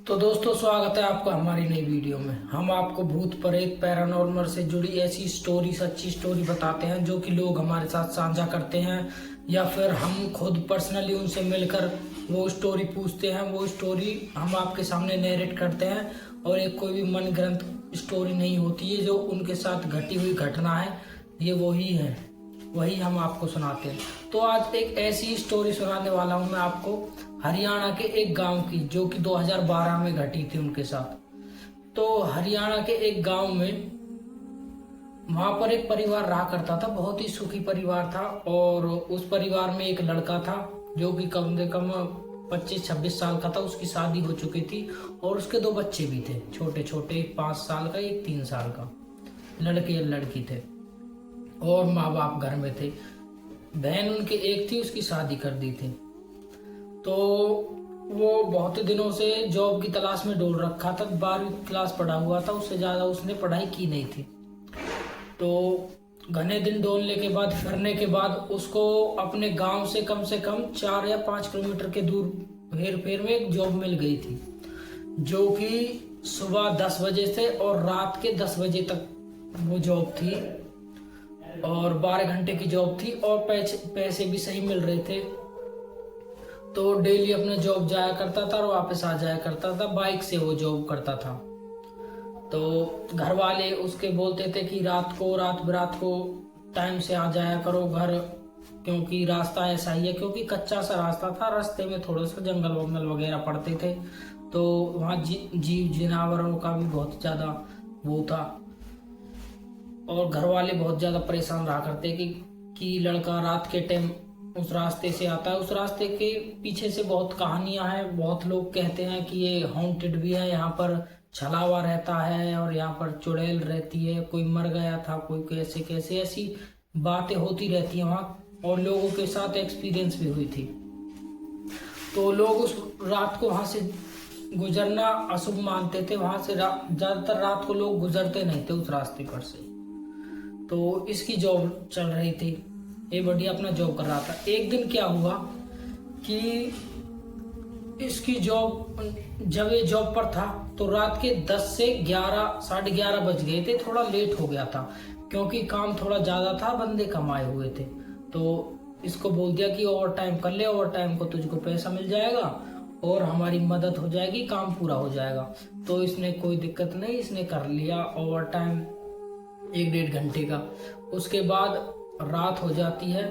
तो दोस्तों, स्वागत है आपका हमारी नई वीडियो में। हम आपको भूत प्रेत पैरानॉर्मल से जुड़ी ऐसी स्टोरी, सच्ची स्टोरी बताते हैं जो कि लोग हमारे साथ साझा करते हैं या फिर हम खुद पर्सनली उनसे मिलकर वो स्टोरी पूछते हैं। वो स्टोरी हम आपके सामने नरेट करते हैं और एक कोई भी मन ग्रंथ स्टोरी नहीं होती है। जो उनके साथ घटी हुई घटना है, ये वही हम आपको सुनाते हैं। तो आज एक ऐसी स्टोरी सुनाने वाला हूँ मैं आपको, हरियाणा के एक गांव की, जो कि 2012 में घटी थी उनके साथ। तो हरियाणा के एक गांव में वहां पर एक परिवार रहा करता था, बहुत ही सुखी परिवार था। और उस परिवार में एक लड़का था जो कि कम से कम 25-26 साल का था। उसकी शादी हो चुकी थी और उसके 2 बच्चे भी थे, छोटे छोटे, 5 साल का, एक 3 साल का, लड़के या लड़की थे। और माँ बाप घर में थे। बहन उनकी एक थी, उसकी शादी कर दी थी। तो वो बहुत दिनों से जॉब की तलाश में डोल रखा था। 12वीं क्लास पढ़ा हुआ था, उससे ज़्यादा उसने पढ़ाई की नहीं थी। तो घने दिन डोलने के बाद, फिरने के बाद, उसको अपने गांव से कम 4 या 5 किलोमीटर के दूर हेर फेर में एक जॉब मिल गई थी, जो कि सुबह 10 बजे से और रात के 10 बजे तक वो जॉब थी। और 12 घंटे की जॉब थी और पैसे भी सही मिल रहे थे। तो डेली अपने जॉब जाया करता था और वापस आ जाया करता था। बाइक से वो जॉब करता था। तो घर वाले उसके बोलते थे कि रात बिरात को टाइम से आ जाया करो घर, क्योंकि रास्ता ऐसा ही है। क्योंकि कच्चा सा रास्ता था, रास्ते में थोड़ा सा जंगल वंगल वगैरह पड़ते थे। तो वहाँ जीव जानवरों का भी बहुत ज़्यादा वो था। और घर वाले बहुत ज़्यादा परेशान रहा करते कि लड़का रात के टाइम उस रास्ते से आता है। उस रास्ते के पीछे से बहुत कहानियां हैं। बहुत लोग कहते हैं कि ये हॉन्टेड भी है, यहाँ पर छलावा रहता है और यहाँ पर चुड़ैल रहती है, कोई मर गया था, कोई कैसे कैसे, ऐसी बातें होती रहती हैं वहाँ। और लोगों के साथ एक्सपीरियंस भी हुई थी। तो लोग उस रात को वहाँ से गुजरना अशुभ मानते थे। वहाँ से ज़्यादातर रात को लोग गुजरते नहीं थे उस रास्ते पर से। तो इसकी जॉब चल रही थी, ये बढ़िया अपना जॉब कर रहा था। एक दिन क्या हुआ कि इसकी जॉब, जब ये जॉब पर था तो रात के 10 से 11, साढ़े 11 बज गए थे। थोड़ा लेट हो गया था क्योंकि काम थोड़ा ज़्यादा था, बंदे कम आए हुए थे। तो इसको बोल दिया कि ओवर टाइम कर ले, ओवर टाइम को तुझको पैसा मिल जाएगा और हमारी मदद हो जाएगी, काम पूरा हो जाएगा। तो इसने कोई दिक्कत नहीं, इसने कर लिया ओवर टाइम 1-1.5 घंटे का। उसके बाद रात हो जाती है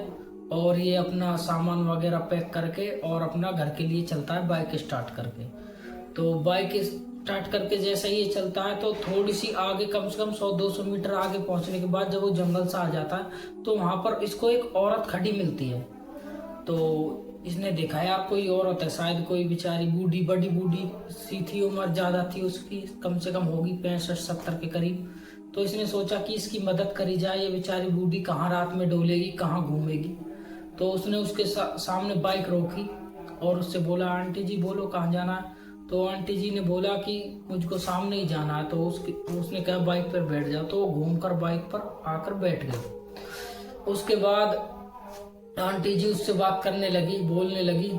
और ये अपना सामान वगैरह पैक करके और अपना घर के लिए चलता है, बाइक स्टार्ट करके। तो बाइक स्टार्ट करके जैसे ही ये चलता है तो थोड़ी सी आगे, कम से कम 100-200 मीटर आगे पहुंचने के बाद, जब वो जंगल सा आ जाता है तो वहां पर इसको एक औरत खड़ी मिलती है। तो इसने देखा यार कोई औरत है, शायद कोई बेचारी बूढ़ी, बड़ी बूढ़ी सी थी, उम्र ज्यादा थी उसकी, कम से कम होगी 65-70 के करीब। तो इसने सोचा कि इसकी मदद करी जाए, ये बेचारी बूढ़ी कहाँ रात में डोलेगी, कहाँ घूमेगी। तो उसने उसके सामने बाइक रोकी और उससे बोला, आंटी जी बोलो कहाँ जाना है। तो आंटी जी ने बोला कि मुझको सामने ही जाना है। तो उसने कहा बाइक पर बैठ जाओ। तो वो घूमकर बाइक पर आकर बैठ गई। उसके बाद आंटी जी उससे बात करने लगी, बोलने लगी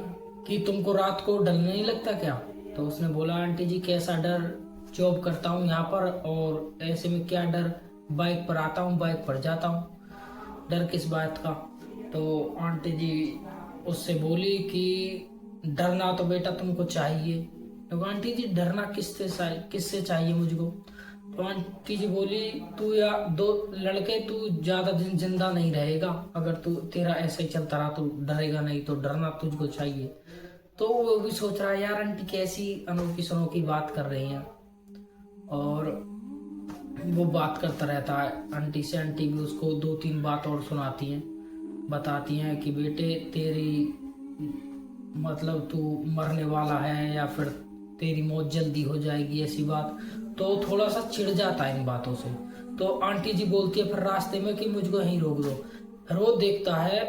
कि तुमको रात को डर नहीं लगता क्या। तो उसने बोला, आंटी जी कैसा डर, जॉब करता हूँ यहाँ पर और ऐसे में क्या डर, बाइक पर आता हूँ, बाइक पर जाता हूँ, डर किस बात का। तो आंटी जी उससे बोली कि डरना तो बेटा तुमको चाहिए। तो आंटी जी डरना किससे चाहिए मुझको। तो आंटी जी बोली, तू या 2 लड़के, तू ज्यादा दिन जिंदा नहीं रहेगा अगर तू तेरा ऐसे ही चलता रहा, तो डरेगा नहीं, तो डरना तुझको चाहिए। तो वो भी सोच रहा है यार आंटी कैसी अनोखी बात कर रही हैं। और वो बात करता रहता है आंटी से। आंटी भी उसको 2-3 बात और सुनाती हैं, बताती हैं कि बेटे तेरी, मतलब तू मरने वाला है या फिर तेरी मौत जल्दी हो जाएगी, ऐसी बात। तो थोड़ा सा चिढ़ जाता है इन बातों से। तो आंटी जी बोलती है फिर रास्ते में कि मुझको यहीं रोक दो। फिर वो देखता है,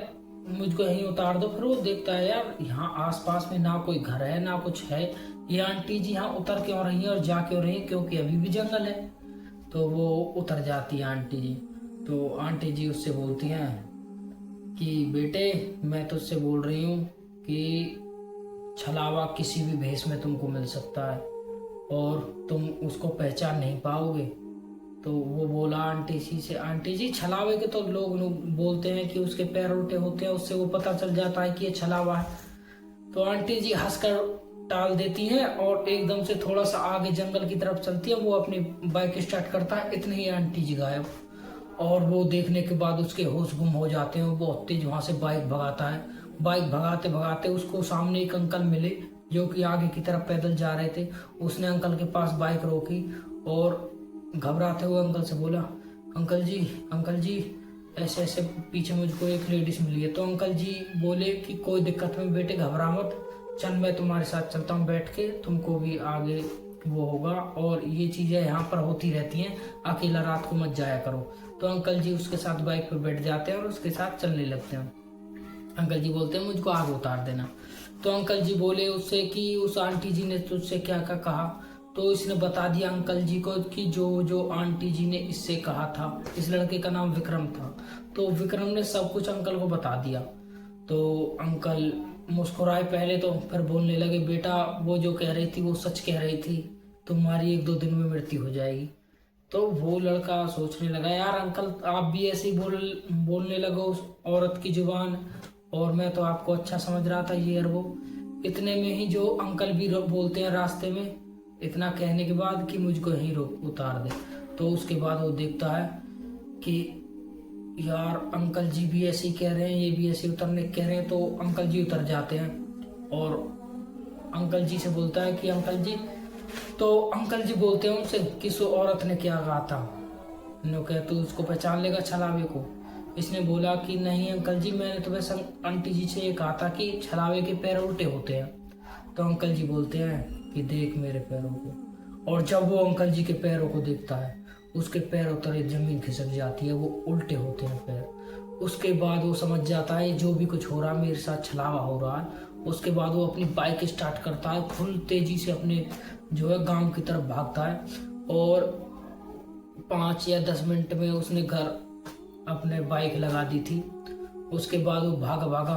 मुझको यहीं उतार दो। फिर वो देखता है यार यहाँ आसपास में ना कोई घर है ना कुछ है, ये आंटी जी यहाँ उतर क्यों रही है और जा क्यों रही है, क्योंकि अभी भी जंगल है। तो वो उतर जाती है आंटी जी। तो आंटी जी उससे बोलती हैं कि बेटे मैं तुझसे बोल रही हूँ कि छलावा किसी भी भेष में तुमको मिल सकता है। और तुम उसको पहचान नहीं पाओगे। तो वो बोला आंटी जी से, आंटी जी छलावे के तो लोग बोलते हैं कि उसके पैर उल्टे होते हैं, उससे वो पता चल जाता है कि ये छलावा है। तो आंटी जी हंसकर टाल देती है और एकदम से थोड़ा सा आगे जंगल की तरफ चलती है। वो अपनी बाइक स्टार्ट करता है, इतने ही आंटी जी गायब। और वो देखने के बाद उसके होश गुम हो जाते हैं। वो बहुत तेज वहां से बाइक भगाता है। बाइक भगाते भगाते उसको सामने एक अंकल मिले जो कि आगे की तरफ पैदल जा रहे थे। उसने अंकल के पास बाइक रोकी और घबराते हुए अंकल से बोला, अंकल जी ऐसे ऐसे पीछे मुझको एक लेडीज मिली है। तो अंकल जी बोले कि कोई दिक्कत नहीं बेटे, घबरा मत, चल मैं तुम्हारे साथ चलता हूँ, बैठ के तुमको भी आगे वो होगा, और ये चीजें यहाँ पर होती रहती हैं, अकेला रात को मत जाया करो। तो अंकल जी उसके साथ बाइक पर बैठ जाते हैं और उसके साथ चलने लगते हैं। अंकल जी बोलते हैं मुझको आगे उतार देना। तो अंकल जी बोले उससे कि उस आंटी जी ने तुझसे क्या क्या कहा। तो इसने बता दिया अंकल जी को कि जो आंटी जी ने इससे कहा था। इस लड़के का नाम विक्रम था। तो विक्रम ने सब कुछ अंकल को बता दिया। तो अंकल मुस्कुराए पहले, तो फिर बोलने लगे, बेटा वो जो कह रही थी वो सच कह रही थी, तुम्हारी 1-2 दिन में मृत्यु हो जाएगी। तो वो लड़का सोचने लगा, यार अंकल आप भी ऐसे ही बोलने लगो उस औरत की जुबान, और मैं तो आपको अच्छा समझ रहा था ये और वो। इतने में ही जो अंकल भी बोलते हैं रास्ते में, इतना कहने के बाद कि मुझको यहीं रोक उतार दे। तो उसके बाद वो देखता है कि यार अंकल जी भी ऐसे ही कह रहे हैं, ये भी ऐसे उतरने कह रहे हैं। तो अंकल जी उतर जाते हैं और अंकल जी से बोलता है कि अंकल जी, तो अंकल जी बोलते हैं उनसे कि सो औरत ने क्या कहा था। नो कह तू उसको पहचान लेगा छलावे को। इसने बोला कि नहीं अंकल जी, मैंने तो वैसे आंटी जी से ये कहा था कि छलावे के पैर उल्टे होते हैं। तो अंकल जी बोलते हैं कि देख मेरे पैरों को। और जब वो अंकल जी के पैरों को देखता है, उसके पैरों तले जमीन खिसक जाती है, वो उल्टे होते हैं पैर। उसके बाद वो समझ जाता है जो भी कुछ हो रहा है मेरे साथ छलावा हो रहा है। उसके बाद वो अपनी बाइक स्टार्ट करता है, फुल तेजी से अपने जो है गांव की तरफ भागता है। और 5 या 10 मिनट में उसने घर अपने बाइक लगा दी थी। उसके बाद वो भागा भागा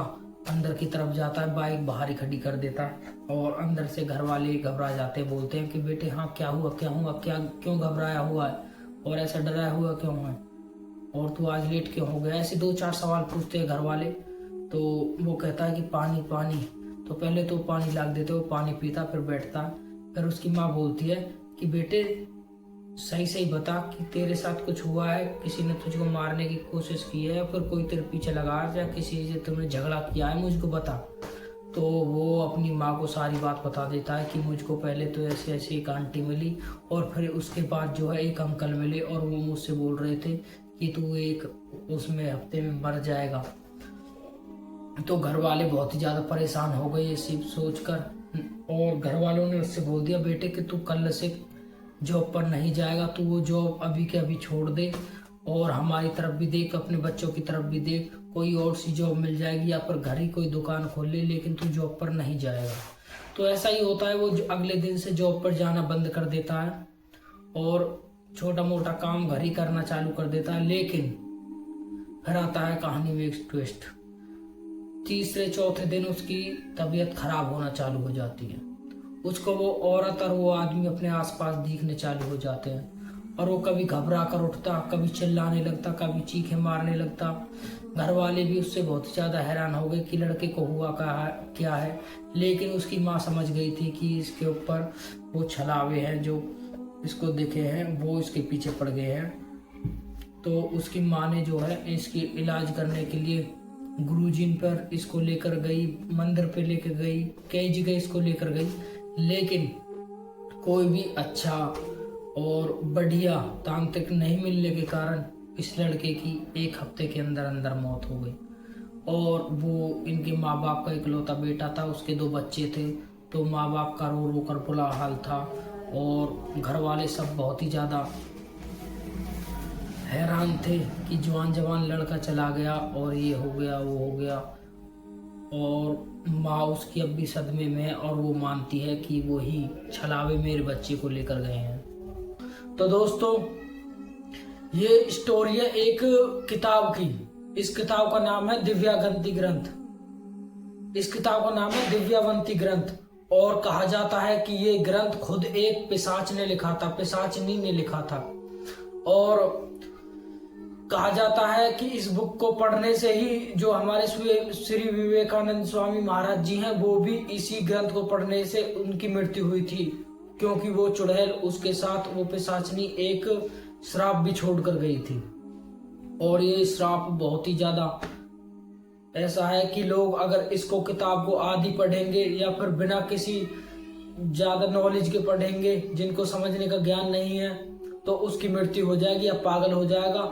अंदर की तरफ जाता है, बाइक बाहर ही खड़ी कर देता है। और अंदर से घर वाले घबरा जाते हैं, बोलते हैं कि बेटे हाँ क्या हुआ क्या क्यों घबराया हुआ है और ऐसा डराया हुआ क्यों है, और तू आज लेट क्यों हो गया। ऐसे 2-4 सवाल पूछते हैं घर वाले। तो वो कहता है कि पानी पानी। तो पहले तो पानी ला देते, वो पानी पीता, फिर बैठता। फिर उसकी माँ बोलती है कि बेटे सही सही बता कि तेरे साथ कुछ हुआ है, किसी ने तुझको मारने की कोशिश की है या फिर कोई तेरे पीछे लगा है या किसी से तुमने झगड़ा किया है, मुझको बता। तो वो अपनी माँ को सारी बात बता देता है कि मुझको पहले तो ऐसे ऐसे एक आंटी मिली और फिर उसके बाद जो है एक अंकल मिले और वो मुझसे बोल रहे थे कि तू एक उसमें हफ्ते में मर जाएगा। तो घर वाले बहुत ही ज़्यादा परेशान हो गए ये सब सोचकर, और घर वालों ने उससे बोल दिया बेटे कि तू कल से जॉब पर नहीं जाएगा, तू वो जॉब अभी के अभी छोड़ दे और हमारी तरफ भी देख, अपने बच्चों की तरफ भी देख, कोई और सी जॉब मिल जाएगी या फिर घर ही कोई दुकान खोल ले, लेकिन तू जॉब पर नहीं जाएगा। तो ऐसा ही होता है, वो अगले दिन से जॉब पर जाना बंद कर देता है और छोटा मोटा काम घर ही करना चालू कर देता है। लेकिन फिर आता है कहानी में एक ट्विस्ट। 3-4 दिन उसकी तबीयत खराब होना चालू हो जाती है। उसको वो औरत और वो आदमी अपने आसपास दिखने चालू हो जाते हैं और वो कभी घबरा कर उठता, कभी चिल्लाने लगता, कभी चीखें मारने लगता। घर वाले भी उससे बहुत ज़्यादा हैरान हो गए कि लड़के को हुआ क्या है। लेकिन उसकी माँ समझ गई थी कि इसके ऊपर वो छलावे हैं जो इसको दिखे हैं, वो इसके पीछे पड़ गए हैं। तो उसकी माँ ने जो है इसकी इलाज करने के लिए गुरुजी पर इसको लेकर गई, मंदिर पे लेकर गई, कई जगह इसको लेकर गई, लेकिन कोई भी अच्छा और बढ़िया तांत्रिक नहीं मिलने के कारण इस लड़के की 1 हफ्ते के अंदर अंदर मौत हो गई। और वो इनके माँ बाप का इकलौता बेटा था, उसके 2 बच्चे थे। तो माँ बाप का रो रो कर बुरा हाल था और घर वाले सब बहुत ही ज़्यादा हैरान थे कि जवान लड़का चला गया और ये हो गया वो हो गया। और माँ उसकी अब भी सदमे में है और वो मानती है कि वो ही छलावे मेरे बच्चे को लेकर गए हैं। तो दोस्तों ये स्टोरी है एक किताब की। इस किताब का नाम है दिव्यावंती ग्रंथ। इस किताब का नाम है दिव्यावंती ग्रंथ और कहा जाता है कि ये ग्रंथ खुद एक पिशाच ने लिखा था, पिशाचनी ने लिखा था। और कहा जाता है कि इस बुक को पढ़ने से ही जो हमारे श्री विवेकानंद स्वामी महाराज जी हैं, वो भी इसी ग्रंथ को पढ़ने से उनकी मृत्यु हुई थी, क्योंकि वो चुड़ैल उसके साथ वो पिशाचनी एक श्राप भी छोड़कर गई थी। और ये श्राप बहुत ही ज्यादा ऐसा है कि लोग अगर इसको किताब को आधी पढ़ेंगे या फिर बिना किसी ज्यादा नॉलेज के पढ़ेंगे, जिनको समझने का ज्ञान नहीं है, तो उसकी मृत्यु हो जाएगी या पागल हो जाएगा,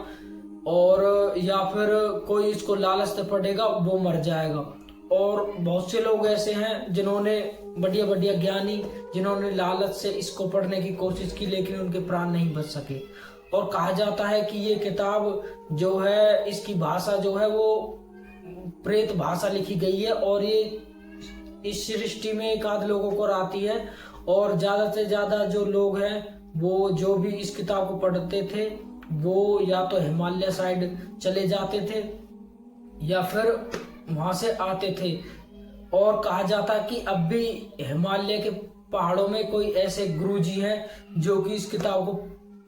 और या फिर कोई इसको लालच से पढ़ेगा वो मर जाएगा। और बहुत से लोग ऐसे हैं जिन्होंने बढ़िया बढ़िया ज्ञानी, जिन्होंने लालच से इसको पढ़ने की कोशिश की, लेकिन उनके प्राण नहीं बच सके। और कहा जाता है कि ये किताब जो है, इसकी भाषा जो है वो प्रेत भाषा लिखी गई है, और ये इस सृष्टि में एक आध लोगों को आती है। और ज्यादा से ज्यादा जो लोग हैं, वो जो भी इस किताब को पढ़ते थे, वो या तो हिमालय साइड चले जाते थे या फिर वहां से आते थे। और कहा जाता है कि अब भी हिमालय के पहाड़ों में कोई ऐसे गुरुजी हैं जो कि इस किताब को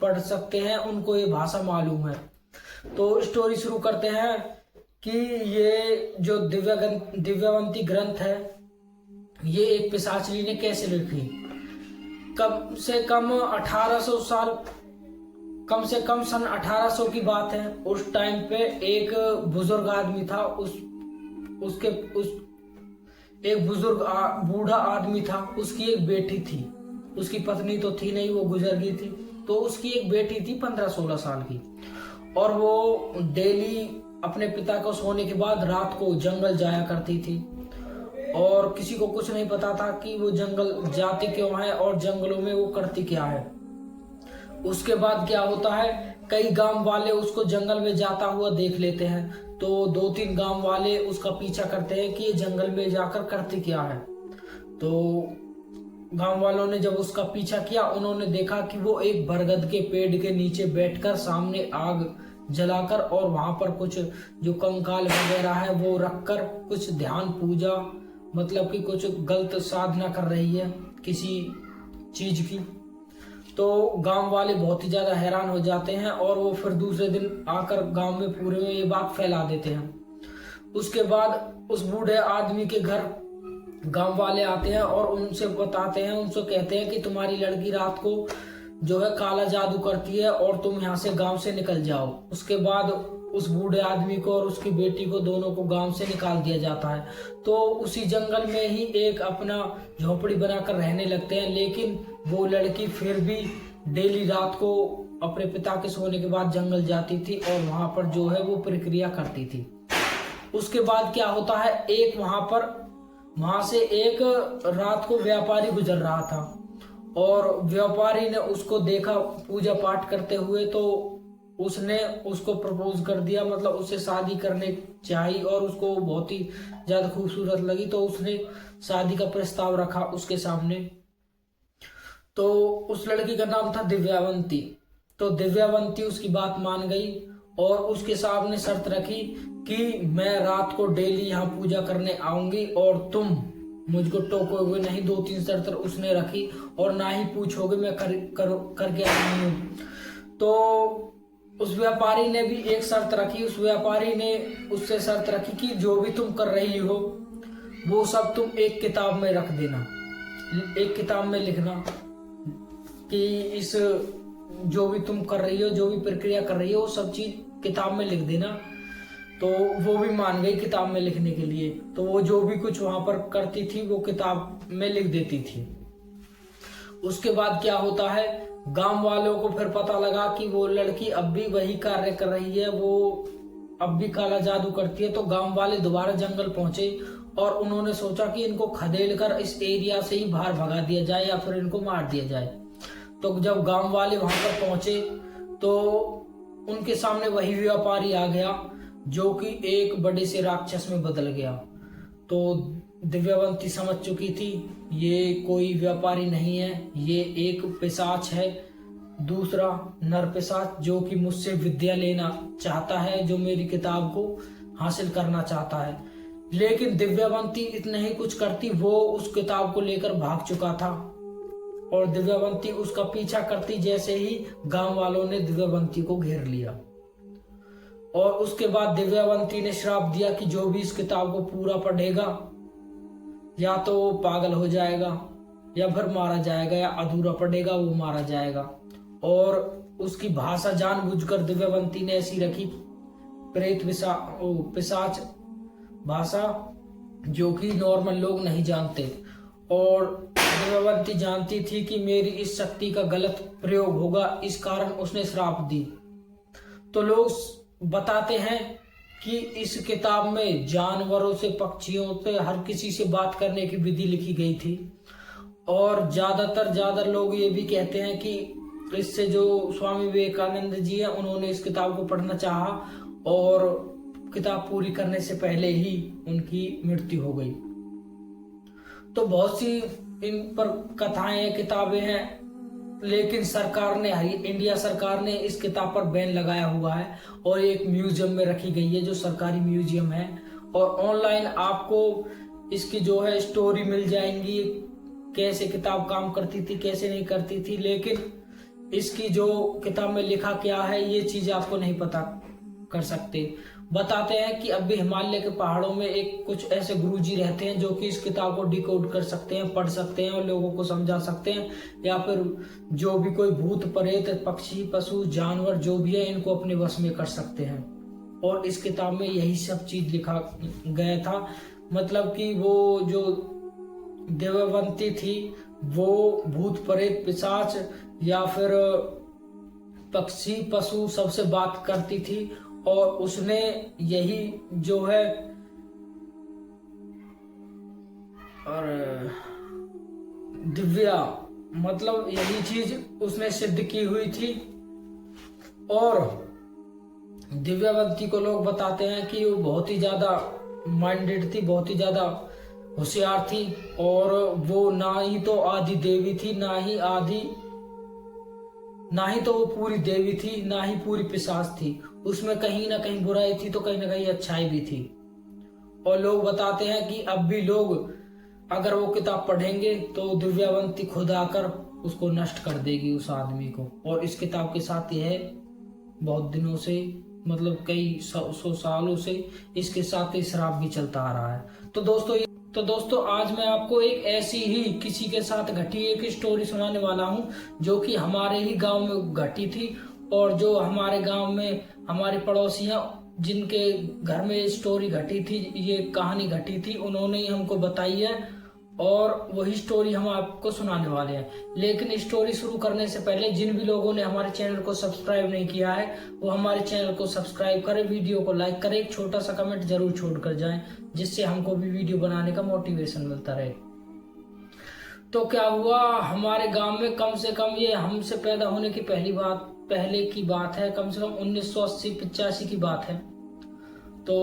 पढ़ सकते हैं, उनको ये भाषा मालूम है। तो स्टोरी शुरू करते हैं कि ये जो दिव्यवंती ग्रंथ है, ये एक पिशाचनी ने कैसे लिखी। कम से कम 1800 साल, कम से कम सन 1800 की बात है। उस टाइम पे एक बुजुर्ग आदमी था, एक बुजुर्ग बूढ़ा आदमी था, उसकी एक बेटी थी। उसकी पत्नी तो थी नहीं, वो गुजर गई थी। तो उसकी एक बेटी थी 15-16 साल की, और वो डेली अपने पिता को सोने के बाद रात को जंगल जाया करती थी। और किसी को कुछ नहीं पता था कि वो जंगल जाती क्यों है और जंगलों में वो करती क्या है। उसके बाद क्या होता है, कई गांव वाले उसको जंगल में जाता हुआ देख लेते हैं, तो 2-3 गांव वाले उसका पीछा करते हैं कि ये जंगल में जाकर करती क्या है। तो गांव वालों ने जब उसका पीछा किया, उन्होंने देखा कि वो एक बरगद के पेड़ के नीचे बैठकर सामने आग जलाकर और वहां पर कुछ जो कंकाल वगैरह है वो रखकर कुछ ध्यान पूजा, मतलब कि कुछ गलत साधना कर रही है किसी चीज की। तो गांव वाले बहुत ही ज्यादा हैरान हो जाते हैं, और वो फिर दूसरे दिन आकर गांव में पूरे में ये बात फैला देते हैं। उसके बाद उस बूढ़े आदमी के घर गांव वाले आते हैं और उनसे बताते हैं, उनसे कहते हैं कि तुम्हारी लड़की रात को जो है काला जादू करती है और तुम यहाँ से गांव से निकल जाओ। उसके बाद उस बूढ़े आदमी को और उसकी बेटी को, दोनों को गांव से निकाल दिया जाता है। तो उसी जंगल में ही एक अपना झोपड़ी बनाकर रहने लगते हैं। लेकिन वो लड़की फिर भी डेली रात को अपने पिता के सोने के बाद जंगल जाती थी और वहां पर जो है वो प्रक्रिया करती थी। उसके बाद क्या होता है, एक वहां से एक रात को व्यापारी गुजर रहा था, और व्यापारी ने उसको देखा पूजा पाठ करते हुए, तो उसने उसको प्रपोज कर दिया, मतलब उससे शादी करने चाहिए, और उसको बहुत ही ज्यादा खूबसूरत लगी, तो उसने शादी का प्रस्ताव रखा उसके सामने। तो उस लड़की का नाम था दिव्यावंती। तो दिव्यावंती उसकी बात मान गई और उसके सामने शर्त रखी कि मैं रात को डेली यहाँ पूजा करने आऊंगी और तुम मुझको टोकोगे नहीं। 2-3 शर्त उसने रखी, और ना ही पूछोगे मैं करके आई हूँ। तो उस व्यापारी ने भी एक शर्त रखी। उस व्यापारी ने उससे शर्त रखी कि जो भी तुम कर रही हो वो सब तुम एक किताब में रख देना, एक किताब में लिखना कि इस जो भी तुम कर रही हो, जो भी प्रक्रिया कर रही हो, वो सब चीज किताब में लिख देना। तो वो भी मान गई किताब में लिखने के लिए। तो वो जो भी कुछ वहां पर करती थी वो किताब में लिख देती थी। उसके बाद क्या होता है, गांव वालों को फिर पता लगा कि वो लड़की अब भी वही कार्य कर रही है, वो अब भी काला जादू करती है। तो गांव वाले दोबारा जंगल पहुंचे और उन्होंने सोचा कि इनको खदेड़ कर इस एरिया से ही बाहर भगा दिया जाए या फिर इनको मार दिया जाए। तो जब गांव वाले वहां पर पहुंचे तो उनके सामने वही व्यापारी आ गया जो कि एक बड़े से राक्षस में बदल गया। तो दिव्यवंती समझ चुकी थी ये कोई व्यापारी नहीं है, ये एक पिशाच है, दूसरा नर पिशाच जो कि मुझसे विद्या लेना चाहता है, जो मेरी किताब को हासिल करना चाहता है। लेकिन दिव्यावंती इतना ही कुछ करती, वो उस किताब को लेकर भाग चुका था और दिव्यावंती उसका पीछा करती। जैसे ही गांव वालों ने दिव्यावंती को घेर लिया और उसके बाद दिव्यावंती ने श्राप दिया कि जो भी इस किताब को पूरा पढ़ेगा या तो वो पागल हो जाएगा या फिर मारा जाएगा, या अधूरा पढ़ेगा वो मारा जाएगा। और उसकी भाषा जानबूझकर दिव्यावंती ने ऐसी रखी, प्रेत पिशाच भाषा, जो कि नॉर्मल लोग नहीं जानते। और दिव्यावंती जानती थी कि मेरी इस शक्ति का गलत प्रयोग होगा, इस कारण उसने श्राप दी। तो लोग बताते हैं कि इस किताब में जानवरों से, पक्षियों से, हर किसी से बात करने की विधि लिखी गई थी। और ज्यादा लोग ये भी कहते हैं कि इससे जो स्वामी विवेकानंद जी हैं, उन्होंने इस किताब को पढ़ना चाहा और किताब पूरी करने से पहले ही उनकी मृत्यु हो गई। तो बहुत सी इन पर कथाएं, किताबें हैं, लेकिन सरकार ने, इंडिया सरकार ने इस किताब पर बैन लगाया हुआ है और एक म्यूजियम में रखी गई है, जो सरकारी म्यूजियम है। और ऑनलाइन आपको इसकी जो है स्टोरी मिल जाएंगी, कैसे किताब काम करती थी, कैसे नहीं करती थी। लेकिन इसकी जो किताब में लिखा क्या है, ये चीज आपको नहीं पता कर सकते। बताते हैं कि अभी हिमालय के पहाड़ों में एक कुछ ऐसे गुरुजी रहते हैं जो कि इस किताब को डिकोड कर सकते हैं, पढ़ सकते हैं और लोगों को समझा सकते हैं, या फिर जो भी कोई भूत प्रेत, पक्षी, पशु, जानवर जो भी है, इनको अपने वश में कर सकते हैं। और इस किताब में यही सब चीज लिखा गया था। मतलब कि वो जो दिव्यावंती थी, वो भूत प्रेत, पिशाच या फिर पक्षी, पशु सबसे बात करती थी। और उसने यही जो है, और दिव्या, मतलब यही चीज उसने सिद्ध की हुई थी। और दिव्यावंती को लोग बताते हैं कि वो बहुत ही ज्यादा माइंडेड थी, बहुत ही ज्यादा होशियार थी। और वो ना ही तो आदि देवी थी, ना ही तो वो पूरी देवी थी, ना ही पूरी पिशाच थी। उसमें कहीं ना कहीं बुराई थी तो कहीं ना कहीं अच्छाई भी थी। और लोग बताते हैं कि अब भी लोग अगर वो किताब पढ़ेंगे तो दिव्यावंती खुद आकर उसको नष्ट कर देगी, उस आदमी को। और इस किताब के साथ यह बहुत दिनों से, मतलब कई सौ सालों से इसके साथ श्राप भी चलता आ रहा है। तो दोस्तों आज मैं आपको एक ऐसी ही किसी के साथ घटी एक स्टोरी सुनाने वाला हूँ, जो कि हमारे ही गांव में घटी थी। और जो हमारे गांव में हमारे पड़ोसी हैं, जिनके घर में स्टोरी घटी थी, ये कहानी घटी थी, उन्होंने ही हमको बताई है और वही स्टोरी हम आपको सुनाने वाले हैं। लेकिन स्टोरी शुरू करने से पहले जिन भी लोगों ने हमारे चैनल को सब्सक्राइब नहीं किया है, वो हमारे चैनल को सब्सक्राइब करें, वीडियो को लाइक करें, एक छोटा सा कमेंट जरूर छोड़कर जाएं, जिससे हमको भी वीडियो बनाने का मोटिवेशन मिलता रहे। तो क्या हुआ, हमारे गांव में कम से कम, ये हमसे पैदा होने की पहले की बात है, कम से कम 1980-85 की बात है। तो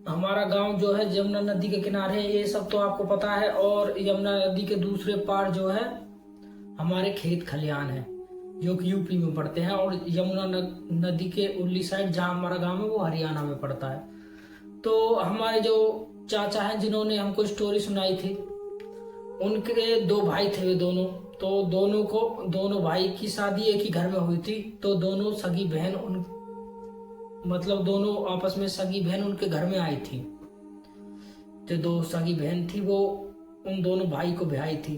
हमारा गांव जो है यमुना नदी के किनारे है, ये सब तो आपको पता है। और यमुना नदी के दूसरे पार जो है हमारे खेत खलियान है, जो कि यूपी में पड़ते हैं। और यमुना नदी के उर्ली साइड जहाँ हमारा गांव है, वो हरियाणा में पड़ता है। तो हमारे जो चाचा हैं, जिन्होंने हमको स्टोरी सुनाई थी, उनके 2 भाई थे वे दोनों। तो दोनों भाई की शादी एक ही घर में हुई थी। तो दोनों सगी बहन, मतलब दोनों आपस में सगी बहन उनके घर में आई थी। जो 2 सगी बहन थी, वो उन दोनों भाई को ब्याही थी,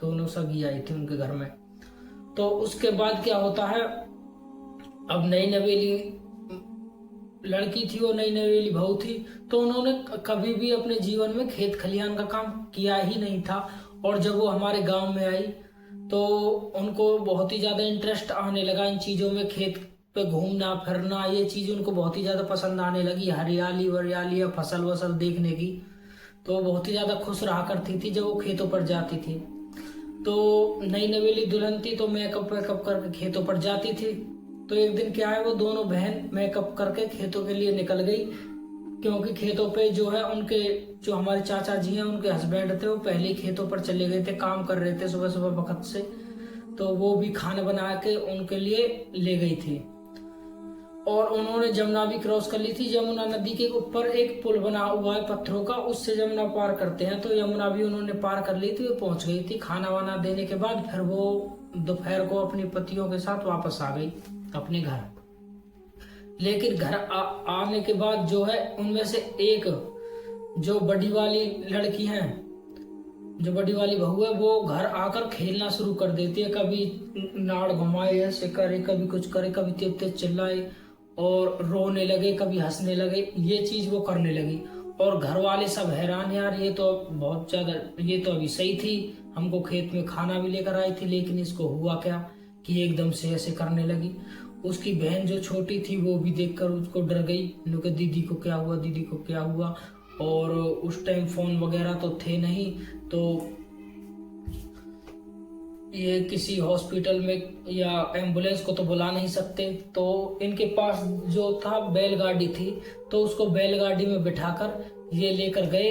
दोनों सगी आई थी उनके घर में। तो उसके बाद क्या होता है, अब नई नवेली लड़की थी, वो नई नवेली बहू थी। तो उन्होंने कभी भी अपने जीवन में खेत खलियान का काम किया ही नहीं था। और जब वो हमारे गांव में आई तो उनको बहुत ही ज्यादा इंटरेस्ट आने लगा इन चीजों में, खेत पे घूमना फिरना, ये चीज उनको बहुत ही ज्यादा पसंद आने लगी, हरियाली वरियाली या फसल वसल देखने की। तो बहुत ही ज्यादा खुश रहा करती थी जब वो खेतों पर जाती थी। तो नई नवेली दुल्हन थी, तो मेकअप वेकअप करके खेतों पर जाती थी। तो एक दिन क्या है, वो दोनों बहन मेकअप करके खेतों के लिए निकल गई, क्योंकि खेतों पे जो है उनके, जो हमारे चाचा जी हैं, उनके हस्बैंड थे, वो पहले ही खेतों पर चले गए थे, काम कर रहे थे सुबह सुबह वक्त से। तो वो भी खाना बना के उनके लिए ले गई थी। और उन्होंने जमुना भी क्रॉस कर ली थी। यमुना नदी के ऊपर एक पुल बना हुआ है पत्थरों का, उससे यमुना पार करते हैं, तो यमुना भी उन्होंने पार कर ली थी। वो पहुंच गई थी। खाना वाना देने के बाद फिर वो दोपहर को अपनी पतियों के साथ वापस आ गई अपने घर। लेकिन घर आने के बाद जो है उनमें से एक जो बड़ी वाली लड़की है, जो बड़ी वाली बहू है, वो घर आकर खेलना शुरू कर देती है। कभी नाड़ घुमाए, ऐसे करे, कभी कुछ करे, कभी तेज तेज चिल्लाए और रोने लगे, कभी हंसने लगे। ये चीज वो करने लगी और घर वाले सब हैरान, यार ये तो बहुत ज्यादा, ये तो अभी सही थी, हमको खेत में खाना भी लेकर आई थी, लेकिन इसको हुआ क्या कि एकदम से ऐसे करने लगी। उसकी बहन जो छोटी थी वो भी देखकर उसको डर गई, कि दीदी को क्या हुआ, दीदी को क्या हुआ। और उस टाइम फोन वगैरह तो थे नहीं, तो ये किसी हॉस्पिटल में या एम्बुलेंस को तो बुला नहीं सकते, तो इनके पास जो था बैलगाड़ी थी, तो उसको बैलगाड़ी में बिठाकर ये लेकर गए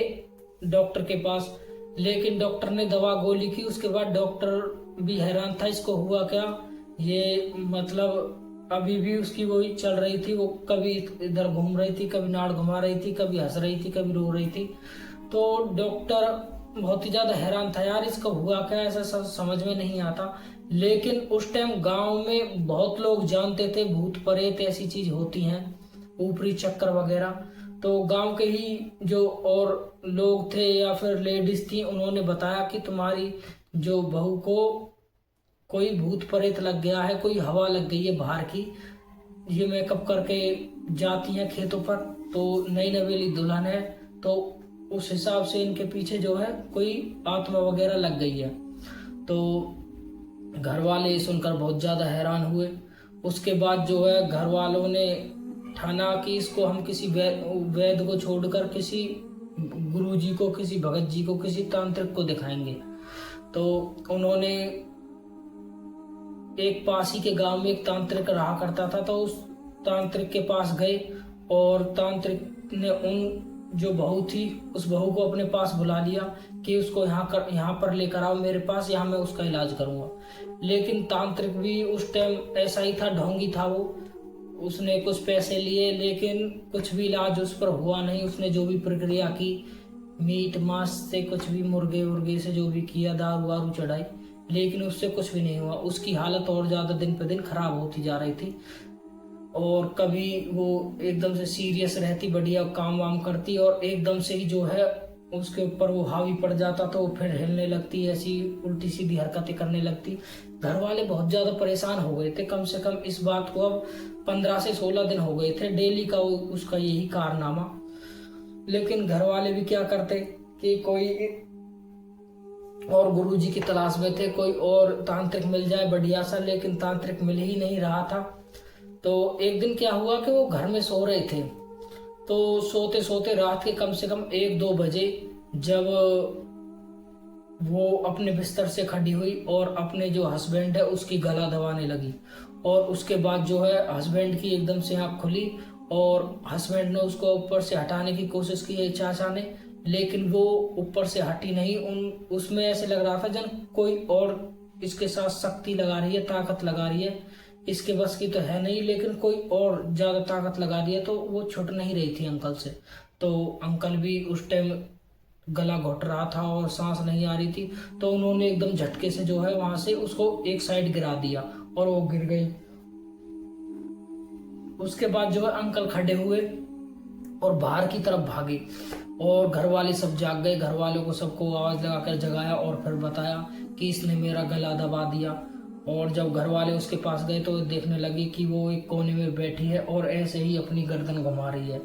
डॉक्टर के पास। लेकिन डॉक्टर ने दवा गोली की, उसके बाद डॉक्टर भी हैरान था, इसको हुआ क्या। ये मतलब अभी भी उसकी वही चल रही थी, वो कभी इधर घूम रही थी, कभी नाड़ घुमा रही थी, कभी हंस रही थी, कभी रो रही थी। तो डॉक्टर बहुत ही ज्यादा हैरान था, यार इसका हुआ क्या, ऐसा समझ में नहीं आता। लेकिन उस टाइम गांव में बहुत लोग जानते थे भूत प्रेत ऐसी चीज होती हैं, ऊपरी चक्कर वगैरह। तो गांव के ही जो और लोग थे या फिर लेडीज थी, उन्होंने बताया कि तुम्हारी जो बहू को कोई भूत प्रेत लग गया है, कोई हवा लग गई है बाहर की, ये मेकअप करके जाती हैं खेतों पर, तो नई नवेली दुल्हन है, तो उस हिसाब से इनके पीछे जो है कोई आत्मा वगैरह लग गई है। तो घर वाले सुनकर बहुत ज्यादा हैरान हुए। उसके बाद जो है घर वालों ने ठाना कि इसको हम किसी वैद्य को छोड़कर किसी गुरुजी को, किसी भगत जी को, किसी तांत्रिक को दिखाएंगे। तो उन्होंने एक पास ही के गांव में एक तांत्रिक रहा करता था, तो उस तांत्रिक के पास गए और तांत्रिक ने उन जो बहू थी उस बहू को अपने पास बुला लिया कि उसको यहाँ पर लेकर आओ मेरे पास, यहाँ मैं उसका इलाज करूंगा। लेकिन तांत्रिक भी उस टाइम ऐसा ही था, ढोंगी था वो, उसने कुछ पैसे लिए लेकिन कुछ भी इलाज उस पर हुआ नहीं। उसने जो भी प्रक्रिया की, मीट मांस से कुछ भी, मुर्गे उर्गे से जो भी किया, दारू वारू चढ़ाई, लेकिन उससे कुछ भी नहीं हुआ। उसकी हालत और ज्यादा दिन पे दिन खराब होती जा रही थी और कभी वो एकदम से सीरियस रहती, बढ़िया काम वाम करती और एकदम से ही जो है उसके ऊपर वो हावी पड़ जाता, तो फिर हिलने लगती, ऐसी उल्टी सीधी हरकतें करने लगती। घर वाले बहुत ज्यादा परेशान हो गए थे। कम से कम इस बात को अब 15 से 16 दिन हो गए थे, डेली का उसका यही कारनामा। लेकिन घर वाले भी क्या करते कि कोई और गुरुजी की तलाश में थे, कोई और तांत्रिक मिल जाए बढ़िया सा, लेकिन तांत्रिक मिल ही नहीं रहा था। तो एक दिन क्या हुआ कि वो घर में सो रहे थे, तो सोते सोते रात के कम से कम 1-2 बजे जब वो अपने बिस्तर से खड़ी हुई और अपने जो हस्बैंड है उसकी गला दबाने लगी। और उसके बाद जो है हस्बैंड की एकदम से आँख खुली और हस्बैंड ने उसको ऊपर से हटाने की कोशिश की है चाचा ने, लेकिन वो ऊपर से हटी नहीं। उसमें ऐसे लग रहा था जन कोई और इसके साथ शक्ति लगा रही है, ताकत लगा रही है, इसके बस की तो है नहीं, लेकिन कोई और ज्यादा ताकत लगा रही है। तो वो छूट नहीं रही थी अंकल से। तो अंकल भी उस टाइम गला घोट रहा था और सांस नहीं आ रही थी, तो उन्होंने एकदम झटके से जो है वहां से उसको एक साइड गिरा दिया और वो गिर गई। उसके बाद जो है अंकल खड़े हुए और बाहर की तरफ भागे और घर वाले सब जाग गए। घर वालों को सबको आवाज लगाकर जगाया और फिर बताया कि इसने मेरा गला दबा दिया। और जब घर वाले उसके पास गए तो देखने लगे कि वो एक कोने में बैठी है और ऐसे ही अपनी गर्दन घुमा रही है।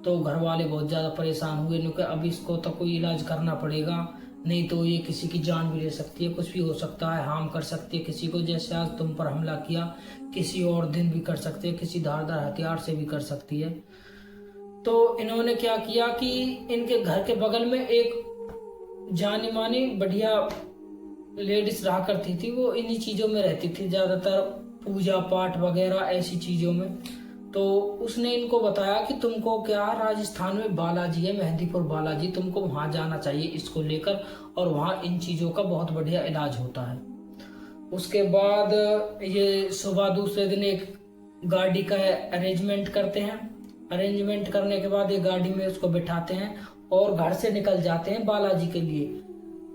तो घर वाले बहुत ज्यादा परेशान हुए, क्योंकि अब इसको तो कोई इलाज करना पड़ेगा, नहीं तो ये किसी की जान भी ले सकती है, कुछ भी हो सकता है, हार्म कर सकती है किसी को, जैसे आज तुम पर हमला किया, किसी और दिन भी कर सकती है, किसी धारदार हथियार से भी कर सकती है। तो इन्होंने क्या किया कि इनके घर के बगल में एक जानी मानी बढ़िया लेडीज रहा करती थी, वो इन्हीं चीजों में रहती थी, ज्यादातर पूजा पाठ वगैरह ऐसी चीजों में। तो उसने इनको बताया कि तुमको क्या, राजस्थान में बालाजी है, मेहंदीपुर बालाजी, तुमको वहां जाना चाहिए इसको लेकर, और वहां इन चीजों का बहुत बढ़िया इलाज होता है। उसके बाद ये सुबह दूसरे दिन एक गाड़ी का अरेंजमेंट करते हैं। अरेंजमेंट करने के बाद ये गाड़ी में उसको बिठाते हैं और घर से निकल जाते हैं बालाजी के लिए।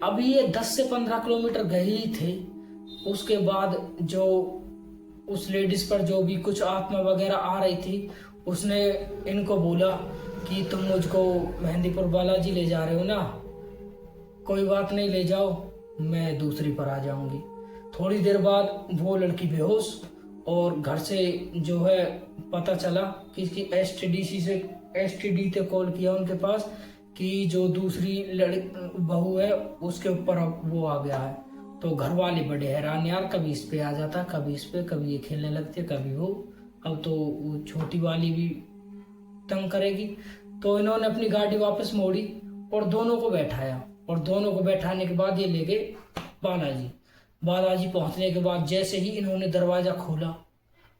अभी ये 10 से 15 किलोमीटर गए ही थे, उसके बाद जो उस लेडीज पर जो भी कुछ आत्मा वगैरह आ रही थी, उसने इनको बोला कि तुम मुझको मेहंदीपुर बालाजी ले जा रहे हो ना, कोई बात नहीं, ले जाओ, मैं दूसरी पर आ जाऊंगी। थोड़ी देर बाद वो लड़की बेहोश, और घर से जो है पता चला कि इसकी एसटीडी से कॉल किया उनके पास कि जो दूसरी बहू है उसके ऊपर अब वो आ गया है। तो घर वाले बड़े हैरान, यार कभी इस पे आ जाता, कभी इस पे, कभी ये खेलने लगते, कभी वो, अब तो वो छोटी वाली भी तंग करेगी। तो इन्होंने अपनी गाड़ी वापस मोड़ी और दोनों को बैठाया, और दोनों को बैठाने के बाद ये ले गए बालाजी। बालाजी पहुंचने के बाद जैसे ही इन्होंने दरवाजा खोला,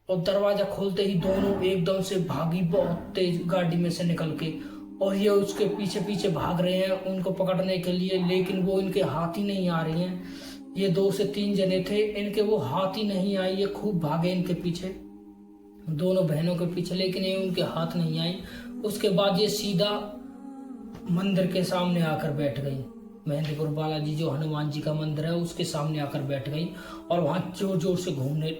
और दरवाजा खोलते ही दोनों एकदम से भागी, बहुत तेज गाड़ी में से निकल के, और ये उसके पीछे पीछे भाग रहे हैं उनको पकड़ने के लिए, लेकिन वो इनके हाथ ही नहीं आ रही हैं। ये 2 से 3 जने थे, इनके वो हाथ ही नहीं आई। ये खूब भागे इनके पीछे, दोनों बहनों के पीछे, लेकिन ये उनके हाथ नहीं आई। उसके बाद ये सीधा मंदिर के सामने आकर बैठ गई। मेहंदीपुर बालाजी जो हनुमान जी का मंदिर है उसके सामने आकर बैठ गई, और वहां जोर जोर से